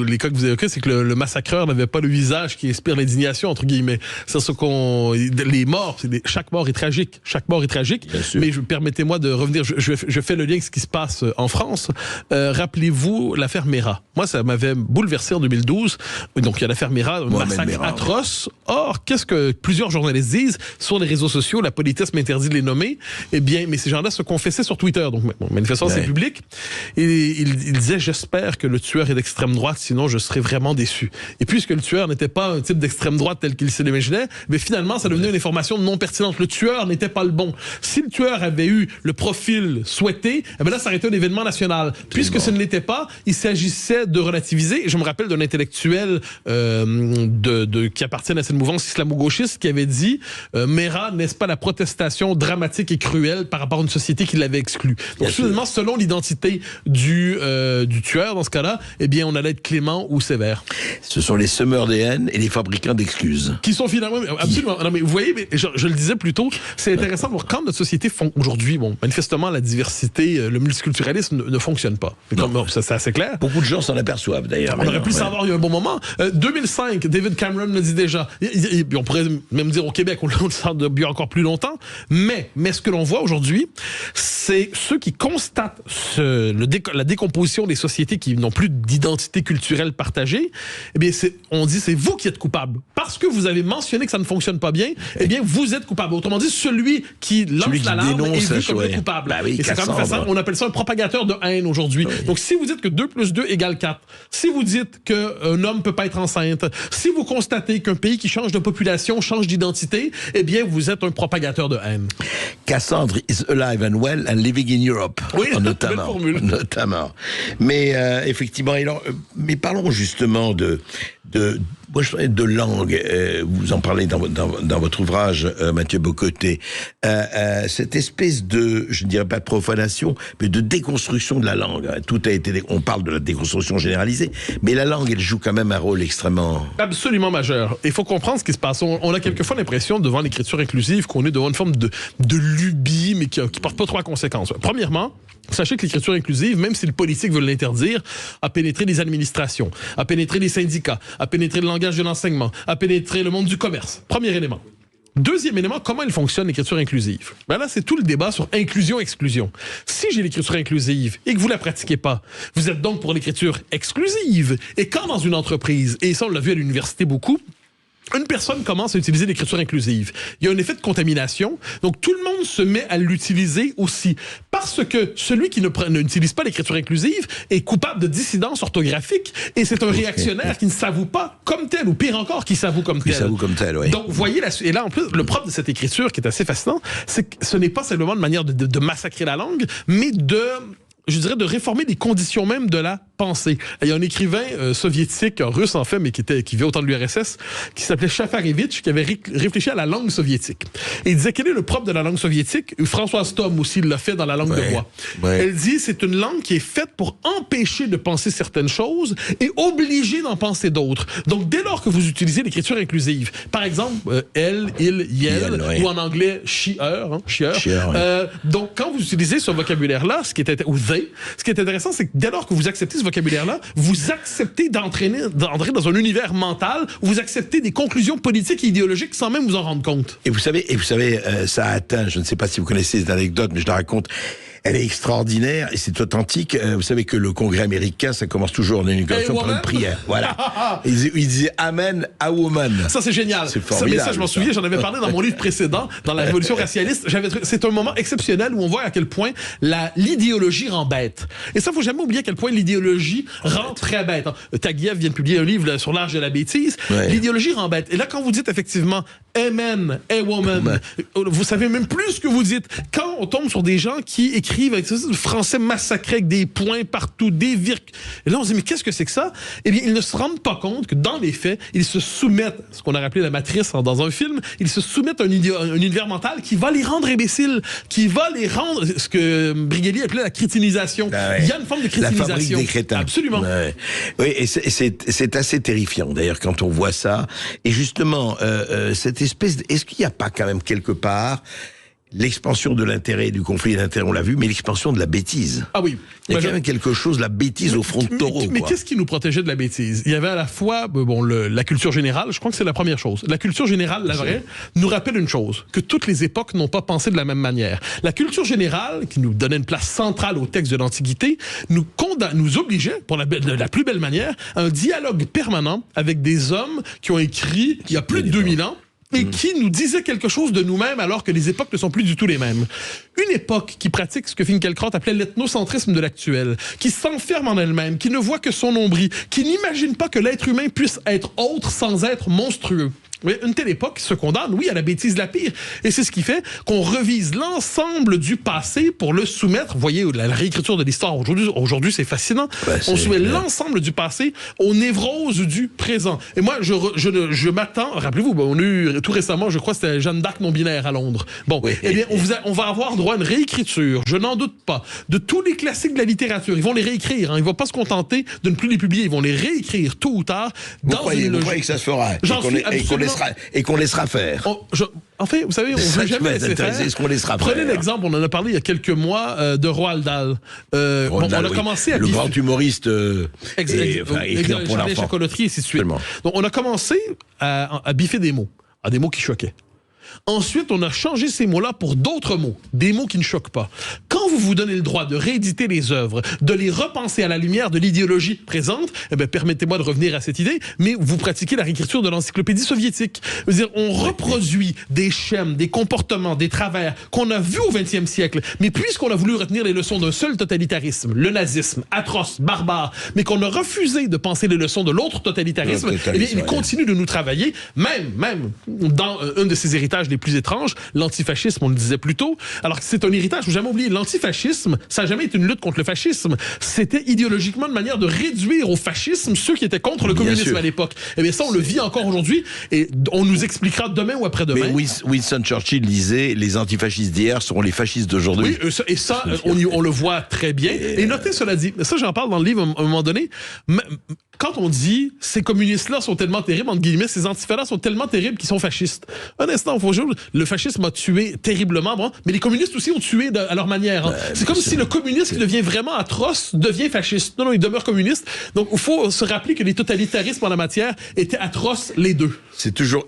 les cas que vous évoquez, c'est que le massacreur n'avait pas le visage qui inspire l'indignation, entre guillemets. C'est ce les morts, chaque mort est tragique. Chaque mort est tragique. Mais permettez-moi de revenir. Je fais le lien avec ce qui se passe en France. Rappelez-vous l'affaire Mera. Moi, ça m'avait bouleversé en 2012. Donc, il y a l'affaire Mera, un massacre atroce. Or, qu'est-ce que plusieurs journalistes disent sur les réseaux sociaux? La politique m'interdit de les nommer. Eh bien, mais ces gens-là se confessaient sur Twitter. Donc, manifestement, c'est public. Et ils disaient, j'espère que le tueur est d'extrême droite, sinon je serais vraiment déçu. Et puisque le tueur n'était pas un type d'extrême droite tel qu'il se l'imaginait, mais finalement, ça devenait une information non pertinente. Le tueur n'était pas le bon. Si le tueur avait eu le profil souhaité, eh bien là, ça aurait été un événement national. Puisque ce ne l'était pas, il s'agissait de relativiser. Et je me rappelle d'un intellectuel qui appartient à cette mouvance islamo-gauchiste qui avait dit Mera, n'est-ce pas la protestation dramatique et cruelle par rapport à une société qui l'avait exclu. Donc, finalement, selon l'identité du tueur, dans ce cas-là, eh bien, on allait être clément ou sévère. Ce sont les semeurs des haines et les fabricants d'excuses. Qui sont finalement... Absolument. Non, mais vous voyez, mais je le disais plus tôt, c'est intéressant de voir quand notre société aujourd'hui, manifestement, la diversité, le multiculturalisme ne fonctionne pas. C'est assez clair. Beaucoup de gens s'en aperçoivent, d'ailleurs. On aurait pu le savoir il y a un bon moment. 2005, David Cameron le dit déjà. On pourrait même dire au Québec, on le sent depuis encore plus longtemps. Mais ce que l'on voit aujourd'hui, c'est ceux qui constatent la décomposition des sociétés qui n'ont plus d'identité culturelle partagée. Eh bien, on dit c'est vous qui êtes coupable. Parce que vous avez mentionné que ça ne fonctionne pas bien, eh bien, vous êtes coupable. Autrement dit, celui qui lance l'alarme est vu comme le coupable. Bah oui, et c'est quand même ça, on appelle ça un propagateur de haine aujourd'hui. Oui. Donc, si vous dites que 2 plus 2 égale 4, si vous dites qu'un homme peut pas être enceinte, si vous constatez qu'un pays qui change de population change d'identité, eh bien, vous êtes un propagateur de haine. Cassandre is alive and well and living in Europe. Oui, notamment. belle formule. Notamment. Mais effectivement, mais parlons justement moi, je parlais de langue. Vous en parlez dans votre ouvrage, Mathieu Bocoté. Cette espèce de, je ne dirais pas de profanation, mais de déconstruction de la langue. Tout a été, on parle de la déconstruction généralisée, mais la langue, elle joue quand même un rôle extrêmement... Absolument majeur. Il faut comprendre ce qui se passe. On a quelquefois l'impression, devant l'écriture inclusive, qu'on est devant une forme de lubie, mais qui porte pas trop à conséquences. Premièrement, sachez que l'écriture inclusive, même si le politique veut l'interdire, a pénétré les administrations, a pénétré les syndicats, a pénétré le langage de l'enseignement, a pénétré le monde du commerce. Premier élément. Deuxième élément, comment elle fonctionne, l'écriture inclusive? Ben là, c'est tout le débat sur inclusion-exclusion. Si j'ai l'écriture inclusive et que vous la pratiquez pas, vous êtes donc pour l'écriture exclusive. Et quand dans une entreprise, et ça on l'a vu à l'université beaucoup, une personne commence à utiliser l'écriture inclusive, il y a un effet de contamination, donc tout le monde se met à l'utiliser aussi. Parce que celui qui n'utilise pas l'écriture inclusive est coupable de dissidence orthographique et c'est un réactionnaire qui ne s'avoue pas comme tel, ou pire encore, qui s'avoue comme tel. Qui s'avoue comme tel, oui. Donc, voyez, et là, en plus, le propre de cette écriture qui est assez fascinant, c'est que ce n'est pas simplement une manière de massacrer la langue, mais de réformer les conditions même de la penser. Il y a un écrivain soviétique, russe en fait, mais qui vivait au temps de l'URSS, qui s'appelait Shafarevitch, qui avait réfléchi à la langue soviétique. Et il disait, quel est le propre de la langue soviétique? Françoise Thom aussi l'a fait dans la langue de bois. Elle dit, c'est une langue qui est faite pour empêcher de penser certaines choses et obliger d'en penser d'autres. Donc, dès lors que vous utilisez l'écriture inclusive, par exemple, elle, il, yel, ou en anglais, she, her, donc, quand vous utilisez ce vocabulaire-là, ce qui est intéressant, c'est que dès lors que vous acceptez ce vocabulaire-là, vous acceptez d'entrer dans un univers mental où vous acceptez des conclusions politiques et idéologiques sans même vous en rendre compte. Et vous savez, ça a atteint, je ne sais pas si vous connaissez cette anecdote, mais je la raconte. Elle est extraordinaire et c'est authentique. Vous savez que le Congrès américain, ça commence toujours en inauguration par une prière. Voilà. Il disait Amen a woman. Ça, c'est génial. C'est formidable. Ça, je m'en souviens, j'en avais parlé dans mon livre précédent, dans la Révolution racialiste. C'est un moment exceptionnel où on voit à quel point l'idéologie rend bête. Et ça, il ne faut jamais oublier à quel point l'idéologie rend très bête. Taguieff vient de publier un livre là, sur l'âge de la bêtise. Ouais. L'idéologie rend bête. Et là, quand vous dites effectivement Amen a woman, vous savez même plus ce que vous dites. Quand on tombe sur des gens qui écrivent avec le français massacré avec des points partout, des virgules. Et là, on se dit, mais qu'est-ce que c'est que ça? Eh bien, ils ne se rendent pas compte que dans les faits, ils se soumettent, ce qu'on a rappelé la matrice dans un film, ils se soumettent à un univers mental qui va les rendre imbéciles, qui va les rendre, ce que Brigelli appelait la crétinisation. Il y a une forme de crétinisation. La fabrique des crétins. Absolument. Oui, et c'est assez terrifiant, d'ailleurs, quand on voit ça. Et justement, cette espèce est-ce qu'il n'y a pas quand même quelque part l'expansion de l'intérêt, du conflit d'intérêt, on l'a vu, mais l'expansion de la bêtise. Ah oui. Il y a quand même quelque chose, la bêtise au front de taureau. Mais qu'est-ce qui nous protégeait de la bêtise? Il y avait à la fois la culture générale, je crois que c'est la première chose. La culture générale, la vraie, nous rappelle une chose, que toutes les époques n'ont pas pensé de la même manière. La culture générale, qui nous donnait une place centrale au texte de l'Antiquité, nous obligeait, pour de la plus belle manière, à un dialogue permanent avec des hommes qui ont écrit il y a plus de 2000 ans, et qui nous disait quelque chose de nous-mêmes alors que les époques ne sont plus du tout les mêmes. Une époque qui pratique ce que Finkielkraut appelait l'ethnocentrisme de l'actuel, qui s'enferme en elle-même, qui ne voit que son nombril, qui n'imagine pas que l'être humain puisse être autre sans être monstrueux. Oui, une telle époque se condamne, oui, à la bêtise la pire. Et c'est ce qui fait qu'on revise l'ensemble du passé pour le soumettre. Vous voyez, la réécriture de l'histoire aujourd'hui, c'est fascinant. On soumet l'ensemble du passé aux névroses du présent. Et moi, je m'attends, rappelez-vous, on a eu tout récemment, je crois que c'était Jeanne d'Arc non-binaire à Londres. Bon, eh bien, on va avoir droit à une réécriture, je n'en doute pas, de tous les classiques de la littérature. Ils vont les réécrire, ils ne vont pas se contenter de ne plus les publier, ils vont les réécrire tôt ou tard. Vous croyez que ça se fera? Et qu'on laissera faire. En fait, vous savez, on ne veut jamais laisser faire. Ce qu'on laissera Prenez faire. l'exemple, on en a parlé il y a quelques mois, de Roald Dahl. On a commencé à le grand humoriste écrire pour l'enfant. Chocoloterie, et ainsi de suite. Donc, on a commencé à biffer des mots qui choquaient. Ensuite, on a changé ces mots-là pour d'autres mots, des mots qui ne choquent pas. Quand vous vous donnez le droit de rééditer les œuvres, de les repenser à la lumière de l'idéologie présente, eh bien, permettez-moi de revenir à cette idée, mais vous pratiquez la réécriture de l'encyclopédie soviétique. C'est-à-dire, on reproduit des schèmes, des comportements, des travers qu'on a vus au XXe siècle, mais puisqu'on a voulu retenir les leçons d'un seul totalitarisme, le nazisme, atroce, barbare, mais qu'on a refusé de penser les leçons de l'autre totalitarisme, eh bien, il continue de nous travailler, même dans un de ses héritages les plus étranges, l'antifascisme, on le disait plus tôt, alors que c'est un héritage, faut jamais oublier, l'antifascisme, ça n'a jamais été une lutte contre le fascisme, c'était idéologiquement une manière de réduire au fascisme ceux qui étaient contre le communisme à l'époque. Et bien ça, on le vit encore aujourd'hui, et on nous expliquera demain ou après-demain. Mais Winston Churchill disait, les antifascistes d'hier seront les fascistes d'aujourd'hui. Oui, et ça, on le voit très bien. Et notez cela dit, ça j'en parle dans le livre à un moment donné, quand on dit ces communistes-là sont tellement terribles, entre guillemets, ces antifas-là sont tellement terribles qu'ils sont fascistes. Un instant, le fascisme a tué terriblement, mais les communistes aussi ont tué à leur manière. C'est comme si le communiste qui devient vraiment atroce devient fasciste. Non, il demeure communiste. Donc, il faut se rappeler que les totalitarismes en la matière étaient atroces, les deux. C'est toujours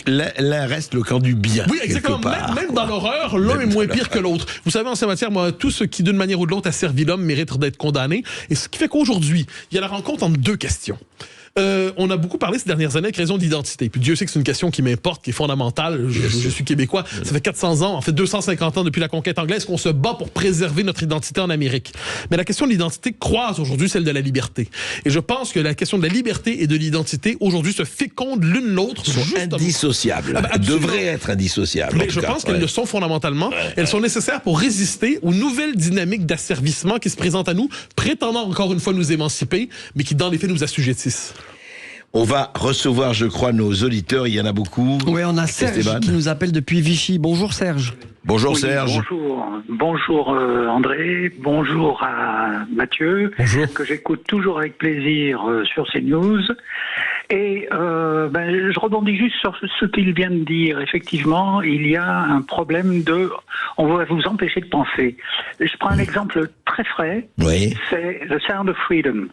l'un reste le camp du bien. Oui, exactement. Même dans l'horreur, l'un est moins pire que l'autre. Vous savez, en ces matières, moi, tout ce qui, d'une manière ou de l'autre, a servi l'homme mérite d'être condamné. Et ce qui fait qu'aujourd'hui, il y a la rencontre entre deux questions. On a beaucoup parlé ces dernières années avec raison d'identité. Puis Dieu sait que c'est une question qui m'importe, qui est fondamentale. Je suis québécois. Ça fait 400 ans, en fait 250 ans depuis la conquête anglaise qu'on se bat pour préserver notre identité en Amérique. Mais la question de l'identité croise aujourd'hui celle de la liberté. Et je pense que la question de la liberté et de l'identité aujourd'hui se fécondent l'une l'autre. Sont indissociables. Elles devraient être indissociables. Mais je pense qu'elles le sont fondamentalement. Elles sont nécessaires pour résister aux nouvelles dynamiques d'asservissement qui se présentent à nous, prétendant encore une fois nous émanciper, mais qui dans les faits nous assujettissent. On va recevoir, je crois, nos auditeurs. Il y en a beaucoup. Oui, on a Serge qui nous appelle depuis Vichy. Bonjour Serge. Bonjour Serge. Bonjour André. Bonjour à Mathieu. Bonjour. Que j'écoute toujours avec plaisir sur CNews. Et je rebondis juste sur ce qu'il vient de dire. Effectivement, il y a un problème on va vous empêcher de penser. Je prends un exemple très frais. Oui. C'est The Sound of Freedom.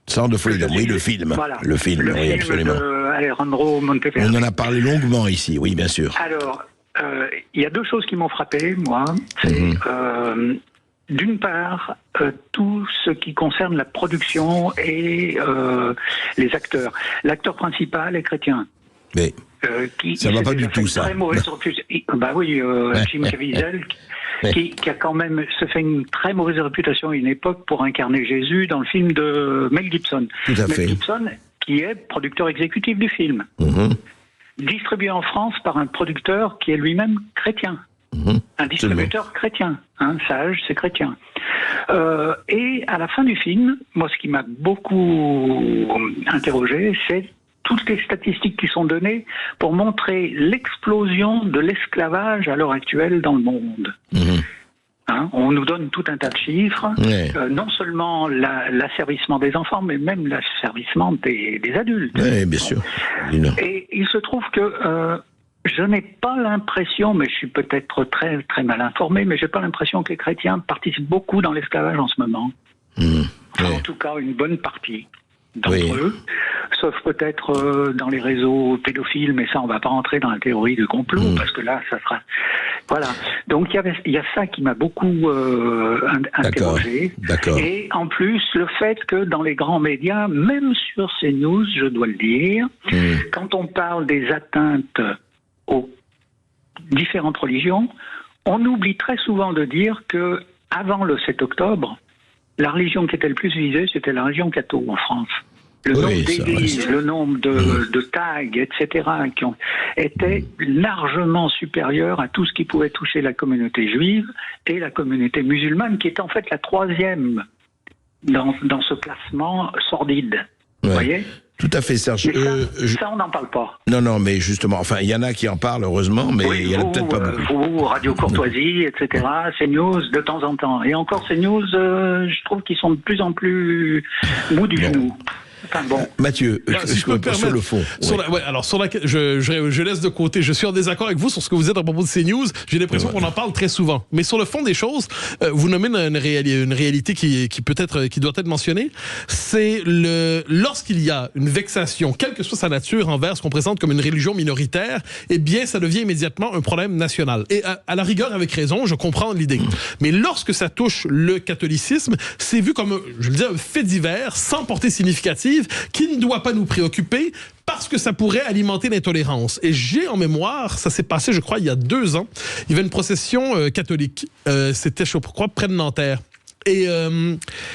Sound of Freedom, oui, le film. Voilà. Le film, oui, absolument. Alejandro Monteverdi. On en a parlé longuement ici, oui, bien sûr. Alors, il y a deux choses qui m'ont frappé, moi. C'est, d'une part, tout ce qui concerne la production et les acteurs. L'acteur principal est chrétien. Mais ça va pas du tout, ça. Jim Caviezel, qui a quand même se fait une très mauvaise réputation à une époque pour incarner Jésus dans le film de Mel Gibson. Tout à fait. Mel Gibson, qui est producteur exécutif du film. Distribué en France par un producteur qui est lui-même chrétien. Un distributeur chrétien. Sage, c'est chrétien. Et à la fin du film, moi, ce qui m'a beaucoup interrogé, c'est toutes les statistiques qui sont données pour montrer l'explosion de l'esclavage à l'heure actuelle dans le monde. On nous donne tout un tas de chiffres, non seulement l'asservissement des enfants, mais même l'asservissement des adultes. Oui, bien sûr. Et il se trouve que je n'ai pas l'impression, mais je suis peut-être très, très mal informé, mais j'ai pas l'impression que les chrétiens participent beaucoup dans l'esclavage en ce moment. En tout cas, une bonne partie d'entre eux, sauf peut-être dans les réseaux pédophiles, mais ça, on va pas rentrer dans la théorie du complot, parce que là, ça sera... Voilà. Donc, il y a ça qui m'a beaucoup interrogé. D'accord. Et en plus, le fait que dans les grands médias, même sur CNews, je dois le dire, quand on parle des atteintes aux différentes religions, on oublie très souvent de dire que avant le 7 octobre, la religion qui était le plus visée, c'était la religion catho en France. Le nombre d'églises, le nombre de tags, etc., qui étaient largement supérieurs à tout ce qui pouvait toucher la communauté juive et la communauté musulmane, qui est en fait la troisième dans ce classement sordide. Vous voyez ? Tout à fait, Serge. Ça, on n'en parle pas. Non, mais justement, enfin, il y en a qui en parlent, heureusement, mais il y en a peut-être pas beaucoup. Vous, Radio Courtoisie, etc., CNews, de temps en temps. Et encore, CNews, je trouve qu'ils sont de plus en plus mous du genou. Enfin, bon. Mathieu, si je peux me permettre, sur le fond. Je laisse de côté. Je suis en désaccord avec vous sur ce que vous dites à propos de CNews. J'ai l'impression qu'on en parle très souvent. Mais sur le fond des choses, vous nommez une réalité qui doit être mentionnée. C'est lorsqu'il y a une vexation, quelle que soit sa nature, envers ce qu'on présente comme une religion minoritaire, eh bien, ça devient immédiatement un problème national. Et à la rigueur, avec raison, je comprends l'idée. Mais lorsque ça touche le catholicisme, c'est vu comme, je le dis, un fait divers, sans portée significative, qui ne doit pas nous préoccuper parce que ça pourrait alimenter l'intolérance. Et j'ai en mémoire, ça s'est passé, je crois, il y a 2 ans, il y avait une procession catholique. C'était, je crois, près de Nanterre. Et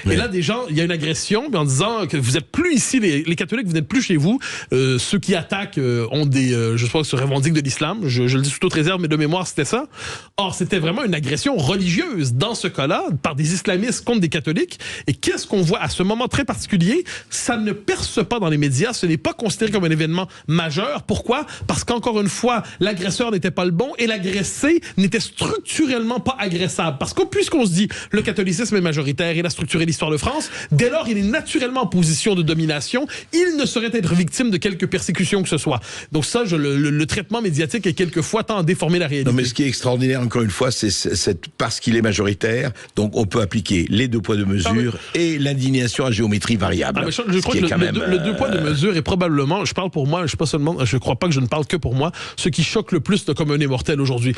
là, des gens, il y a une agression en disant que vous n'êtes plus ici, les catholiques, vous n'êtes plus chez vous. Ceux qui attaquent ont je pense, se revendiquent de l'islam. Je le dis sous toute réserve, mais de mémoire, c'était ça. Or, c'était vraiment une agression religieuse, dans ce cas-là, par des islamistes contre des catholiques. Et qu'est-ce qu'on voit à ce moment très particulier? Ça ne perce pas dans les médias. Ce n'est pas considéré comme un événement majeur. Pourquoi? Parce qu'encore une fois, l'agresseur n'était pas le bon et l'agressé n'était structurellement pas agressable. Parce que puisqu'on se dit, le catholicisme est majoritaire, il a structuré l'histoire de France, dès lors, il est naturellement en position de domination, il ne saurait être victime de quelque persécution que ce soit. Donc ça, le traitement médiatique est quelquefois tend à déformer la réalité. Non, mais ce qui est extraordinaire, encore une fois, c'est parce qu'il est majoritaire, donc on peut appliquer les 2 poids 2 mesures et l'indignation à géométrie variable. Je crois que le 2 poids 2 mesures est probablement, je parle pour moi, je crois pas que je ne parle que pour moi, ce qui choque le plus le commun des mortels aujourd'hui.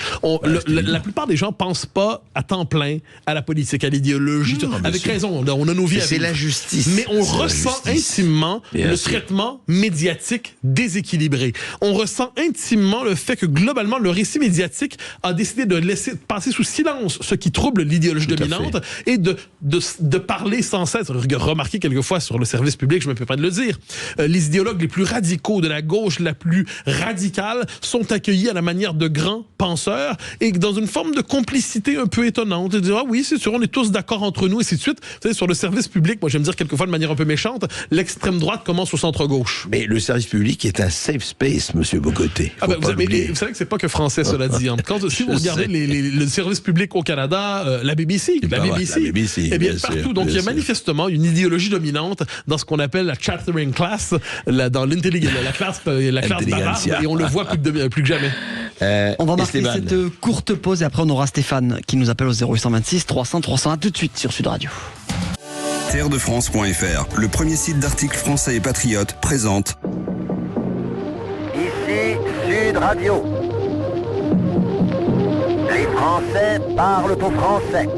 La plupart des gens pensent pas à temps plein à la politique, à l'idéologie, l'idéologie. Avec raison, on a nos vies. C'est l'injustice. Mais on ressent intimement le traitement médiatique déséquilibré. On ressent intimement le fait que globalement, le récit médiatique a décidé de laisser passer sous silence ce qui trouble l'idéologie dominante et de parler sans cesse. Remarquez quelquefois sur le service public, je me permets de le dire, les idéologues les plus radicaux de la gauche la plus radicale sont accueillis à la manière de grands penseurs et dans une forme de complicité un peu étonnante. De dire, ah oui, c'est sûr, on est tous d'accord entre nous, et ainsi de suite. Vous savez, sur le service public, moi j'aime dire quelquefois de manière un peu méchante, l'extrême droite commence au centre-gauche. Mais le service public est un safe space, monsieur Bocoté. Vous savez que c'est pas que français, cela dit. Si vous regardez le service public au Canada, la BBC, eh bien partout. Donc il y a manifestement une idéologie dominante dans ce qu'on appelle la chattering class, dans l'intelligence, la classe bavarde, et on le voit plus que jamais. On va marquer cette courte pause et après on aura Stéphane qui nous appelle au 0826 300 300. À tout de suite sur Sud Radio. Terredefrance.fr, le premier site d'articles français et patriotes, présente. Ici Sud Radio. Les Français parlent au français.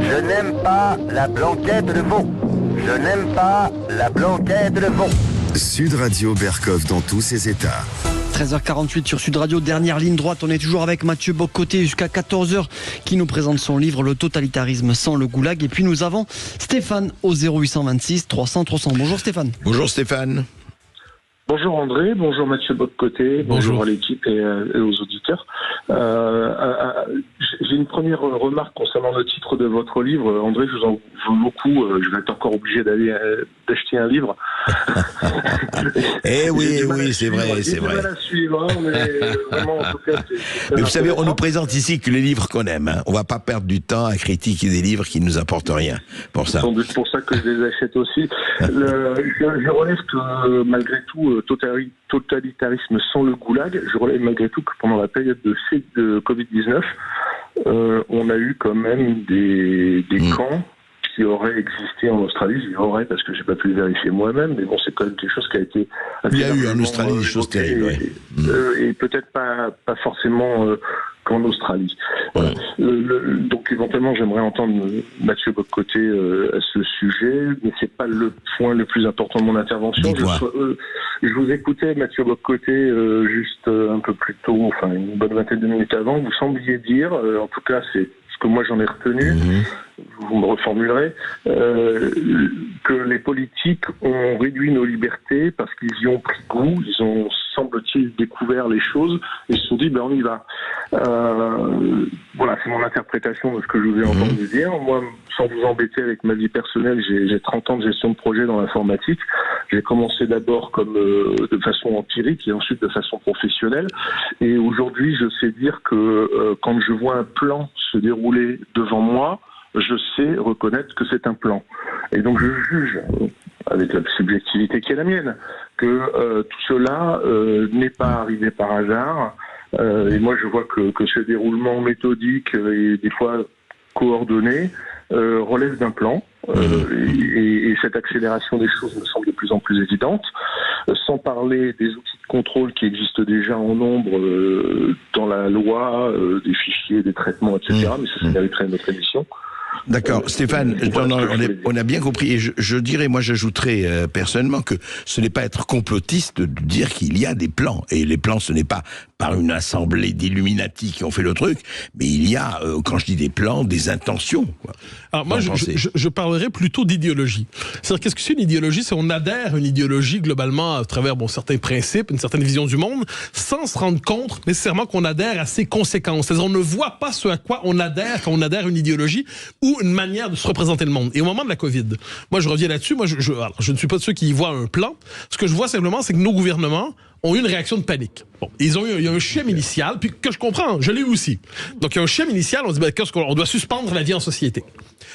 Je n'aime pas la blanquette de veau. Je n'aime pas la blanquette de veau. Sud Radio Berkov dans tous ses états. 13h48 sur Sud Radio, dernière ligne droite. On est toujours avec Mathieu Bock-Côté jusqu'à 14h qui nous présente son livre Le totalitarisme sans le goulag. Et puis nous avons Stéphane au 0826 300 300. Bonjour Stéphane. Bonjour Stéphane. Bonjour André, bonjour Mathieu Bock-Côté, bonjour à l'équipe et aux auditeurs. J'ai une première remarque concernant le titre de votre livre. André, je vous en veux beaucoup. Je vais être encore obligé d'acheter un livre. Oui, c'est vrai. J'ai du mal à suivre, mais vraiment, en tout cas, mais vous savez, on nous présente ici que les livres qu'on aime. On va pas perdre du temps à critiquer des livres qui nous apportent rien. Pour ça. C'est sans doute pour ça que je les achète aussi. Je relève que malgré tout, totalitarisme sans le goulag, je relève malgré tout que pendant la période de Covid-19, on a eu quand même des camps qui auraient existé en Australie. Je dis aurait parce que j'ai pas pu le vérifier moi-même, mais bon, c'est quand même quelque chose qui a été... Il y a eu en Australie des choses terribles, et peut-être pas forcément qu'en Australie. Voilà. Donc éventuellement, j'aimerais entendre Mathieu Bock-Côté à ce sujet, mais c'est pas le point le plus important de mon intervention. Je vous écoutais, Mathieu Bock-Côté, juste un peu plus tôt, enfin une bonne vingtaine de minutes avant, vous sembliez dire, en tout cas c'est ce que moi j'en ai retenu, vous me reformulerez, que les politiques ont réduit nos libertés parce qu'ils y ont pris goût, ils ont, semble-t-il, découvert les choses et se sont dit, on y va. Voilà, c'est mon interprétation de ce que je vous ai entendu dire. Moi, sans vous embêter avec ma vie personnelle, j'ai 30 ans de gestion de projet dans l'informatique. J'ai commencé d'abord comme de façon empirique et ensuite de façon professionnelle. Et aujourd'hui, je sais dire que quand je vois un plan se dérouler devant moi, je sais reconnaître que c'est un plan. Et donc je juge, avec la subjectivité qui est la mienne, que tout cela n'est pas arrivé par hasard. Et moi je vois que ce déroulement méthodique et des fois coordonné relève d'un plan. Et cette accélération des choses me semble de plus en plus évidente. Sans parler des outils de contrôle qui existent déjà en nombre dans la loi, des fichiers, des traitements, etc. Mais ça mériterait une autre émission. D'accord, Stéphane, on a bien compris. Et je dirais, moi j'ajouterais personnellement que ce n'est pas être complotiste de dire qu'il y a des plans. Et les plans, ce n'est pas par une assemblée d'illuminati qui ont fait le truc, mais il y a, quand je dis des plans, des intentions. Quoi. Alors moi, je parlerais plutôt d'idéologie. C'est-à-dire, qu'est-ce que c'est une idéologie? C'est on adhère à une idéologie globalement à travers certains principes, une certaine vision du monde, sans se rendre compte nécessairement qu'on adhère à ses conséquences. C'est-à-dire, on ne voit pas ce à quoi on adhère quand on adhère à une idéologie ou une manière de se représenter le monde. Et au moment de la COVID, moi je reviens là-dessus, moi je ne suis pas de ceux qui y voient un plan. Ce que je vois simplement, c'est que nos gouvernements ont eu une réaction de panique. Bon, il y a un schéma initial, puis que je comprends, je l'ai eu aussi. Donc il y a un schéma initial, on dit qu'est-ce qu'on doit suspendre la vie en société.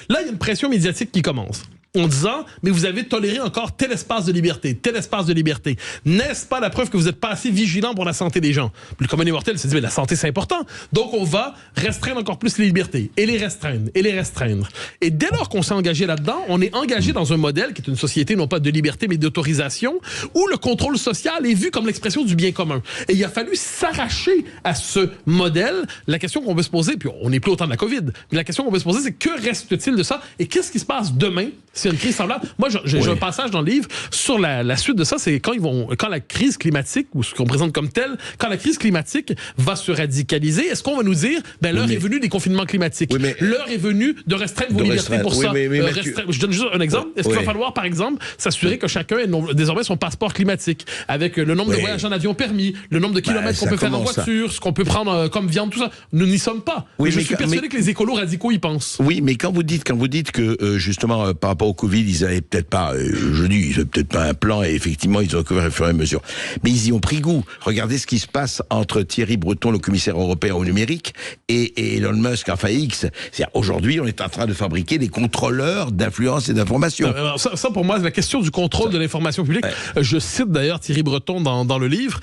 Là, il y a une pression médiatique qui commence. en disant « Mais vous avez toléré encore tel espace de liberté, tel espace de liberté. N'est-ce pas la preuve que vous n'êtes pas assez vigilant pour la santé des gens? » Le commun des mortels s'est dit « Mais la santé, c'est important. Donc, on va restreindre encore plus les libertés. Et les restreindre. Et les restreindre. » Et dès lors qu'on s'est engagé là-dedans, on est engagé dans un modèle qui est une société non pas de liberté, mais d'autorisation, où le contrôle social est vu comme l'expression du bien commun. Et il a fallu s'arracher à ce modèle. La question qu'on veut se poser, puis on n'est plus au temps de la COVID, mais la question qu'on veut se poser, c'est que reste-t-il de ça? Et qu'est-ce qui se passe demain si une crise semblable? Moi, j'ai un passage dans le livre sur la suite de ça, c'est quand la crise climatique, ou ce qu'on présente comme telle, quand la crise climatique va se radicaliser, est-ce qu'on va nous dire, l'heure est venue des confinements climatiques, l'heure est venue de restreindre vos libertés pour ça. Je donne juste un exemple. Est-ce qu'il va falloir, par exemple, s'assurer que chacun ait désormais son passeport climatique, avec le nombre de voyages en avion permis, le nombre de kilomètres qu'on peut faire en voiture, ce qu'on peut prendre comme viande, tout ça. Nous n'y sommes pas. Je suis persuadé que les écolos radicaux y pensent. Oui, mais quand vous dites que justement par rapport au Covid, ils n'avaient peut-être pas, ils n'avaient peut-être pas un plan et effectivement ils ont couvert au fur et à mesure. Mais ils y ont pris goût. Regardez ce qui se passe entre Thierry Breton, le commissaire européen au numérique, et Elon Musk, enfin X. C'est-à-dire aujourd'hui, on est en train de fabriquer des contrôleurs d'influence et d'information. Ça, pour moi, c'est la question du contrôle de l'information publique. Je cite d'ailleurs Thierry Breton dans le livre,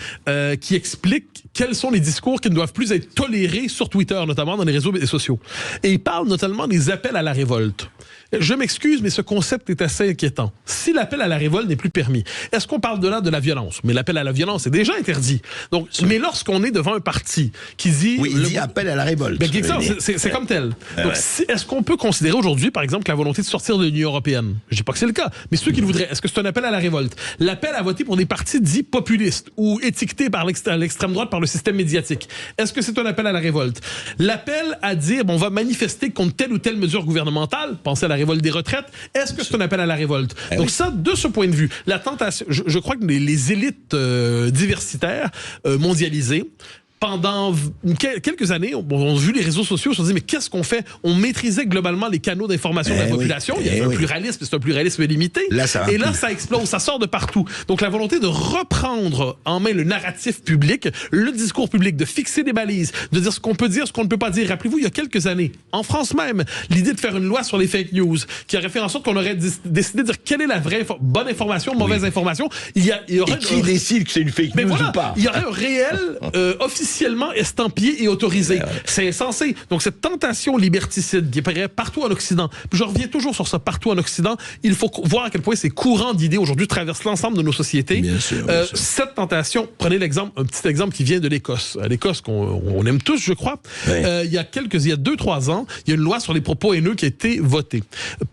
qui explique quels sont les discours qui ne doivent plus être tolérés sur Twitter, notamment dans les réseaux sociaux. Et il parle notamment des appels à la révolte. Je m'excuse, mais ce concept est assez inquiétant. Si l'appel à la révolte n'est plus permis, est-ce qu'on parle de là de la violence? Mais l'appel à la violence est déjà interdit. Donc, mais lorsqu'on est devant un parti qui dit... Oui, il dit appel à la révolte. C'est comme tel. Donc, est-ce qu'on peut considérer aujourd'hui, par exemple, la volonté de sortir de l'Union européenne? Je ne dis pas que c'est le cas, mais ceux qui le voudraient, est-ce que c'est un appel à la révolte? L'appel à voter pour des partis dits populistes ou étiquetés par l'extrême droite par le système médiatique, est-ce que c'est un appel à la révolte? L'appel à dire, on va manifester contre telle ou telle mesure gouvernementale, pensez à la révolte des retraites, est-ce que c'est un appel à la révolte? Donc ça, de ce point de vue, la tentation, je crois que les élites diversitaires mondialisées, pendant quelques années, on a vu les réseaux sociaux, on se dit mais qu'est-ce qu'on fait? On maîtrisait globalement les canaux d'information de la population. Il y avait un pluralisme, c'est un pluralisme limité. Là, ça explose, ça sort de partout. Donc la volonté de reprendre en main le narratif public, le discours public, de fixer des balises, de dire ce qu'on peut dire, ce qu'on ne peut pas dire. Rappelez-vous, il y a quelques années, en France même, l'idée de faire une loi sur les fake news, qui aurait fait en sorte qu'on aurait décidé de dire quelle est la vraie bonne information, mauvaise information. Il y aurait qui décide que c'est une fake news ou pas? Il y aurait un réel officiellement estampillé et autorisé. C'est censé. Donc, cette tentation liberticide qui apparaît partout en Occident, puis je reviens toujours sur ça, partout en Occident, il faut voir à quel point ces courants d'idées aujourd'hui traversent l'ensemble de nos sociétés. Bien sûr. Cette tentation, prenez un petit exemple qui vient de l'Écosse. L'Écosse, qu'on aime tous, je crois. Il y a 2-3 ans, il y a une loi sur les propos haineux qui a été votée.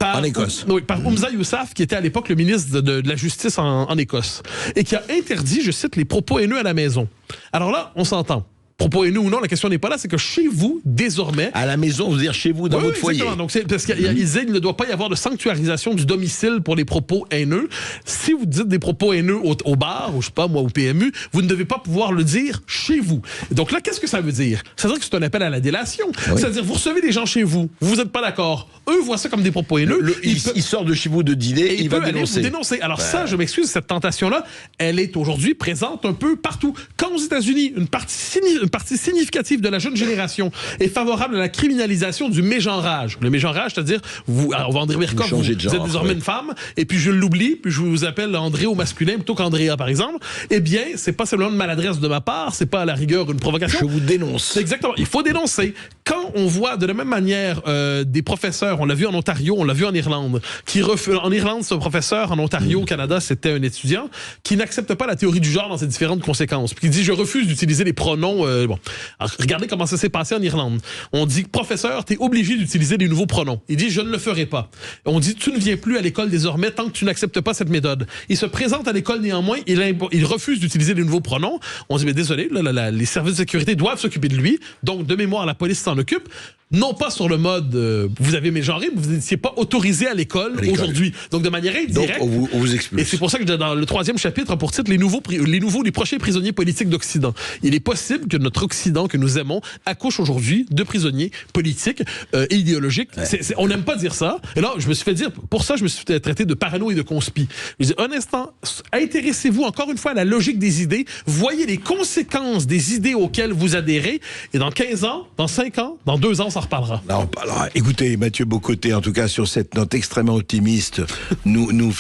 En Écosse. Par Humza Yousaf, qui était à l'époque le ministre de la Justice en Écosse, et qui a interdit, je cite, les propos haineux à la maison. Alors là, on s'entend. Propos haineux ou non, la question n'est pas là, c'est que chez vous, désormais... À la maison, vous dire chez vous, dans votre foyer. Donc parce qu'il ne doit pas y avoir de sanctuarisation du domicile pour les propos haineux. Si vous dites des propos haineux au bar, ou je sais pas, moi, au PMU, vous ne devez pas pouvoir le dire chez vous. Donc là, qu'est-ce que ça veut dire? Ça veut dire que c'est un appel à la délation. C'est-à-dire, vous recevez des gens chez vous, vous n'êtes pas d'accord. Eux voient ça comme des propos haineux. Il sort de chez vous de dîner et il va dénoncer. Alors ça, je m'excuse, cette tentation-là, elle est aujourd'hui présente un peu partout. Quand aux États-Unis, une partie significative de la jeune génération est favorable à la criminalisation du mégenrage. Le mégenrage, c'est-à-dire, on va André Berkoff, vous êtes désormais une femme, et puis je l'oublie, puis je vous appelle André au masculin plutôt qu'Andrea, par exemple. Eh bien, c'est pas seulement une maladresse de ma part, c'est pas à la rigueur une provocation. Je vous dénonce. Exactement. Il faut dénoncer. Quand on voit de la même manière des professeurs, on l'a vu en Ontario, on l'a vu en Irlande, en Irlande, c'est un professeur, en Ontario, au Canada, c'était un étudiant qui n'accepte pas la théorie du genre dans ses différentes conséquences. Puis qui dit, je refuse d'utiliser les pronoms. Alors, regardez comment ça s'est passé en Irlande. On dit, professeur, t'es obligé d'utiliser des nouveaux pronoms. Il dit, je ne le ferai pas. On dit, tu ne viens plus à l'école désormais tant que tu n'acceptes pas cette méthode. Il se présente à l'école néanmoins, il refuse d'utiliser des nouveaux pronoms. On dit, mais désolé, les services de sécurité doivent s'occuper de lui. Donc, de mémoire, la police s'en occupe. Non pas sur le mode vous avez mégenré, mais vous n'étiez pas autorisé à l'école aujourd'hui. Donc de manière indirecte. Donc on vous expulse. Et c'est pour ça que dans le 3e chapitre, pour titre les prochains prisonniers politiques d'Occident. Il est possible que notre Occident que nous aimons accouche aujourd'hui de prisonniers politiques et idéologiques. On n'aime pas dire ça. Et là, je me suis fait dire, pour ça, je me suis fait traiter de parano et de conspi. Je dis, un instant, intéressez-vous encore une fois à la logique des idées. Voyez les conséquences des idées auxquelles vous adhérez. Et dans 15 ans, dans 5 ans, dans 2 ans, s'en reparlera. Là, on parlera. Écoutez, Mathieu Bocoté, en tout cas, sur cette note extrêmement optimiste, nous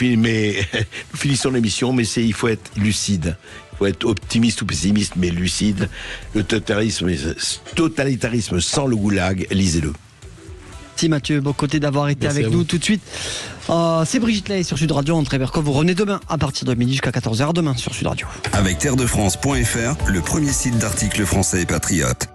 finissons l'émission, mais il faut être lucide. Il faut être optimiste ou pessimiste, mais lucide. Le totalitarisme sans le goulag, lisez-le. Merci Mathieu Bocoté d'avoir été avec nous tout de suite. C'est Brigitte Lay sur Sud Radio. André Berkov, vous revenez demain à partir de midi jusqu'à 14h demain sur Sud Radio. Avec terredefrance.fr, le premier site d'articles français et patriotes.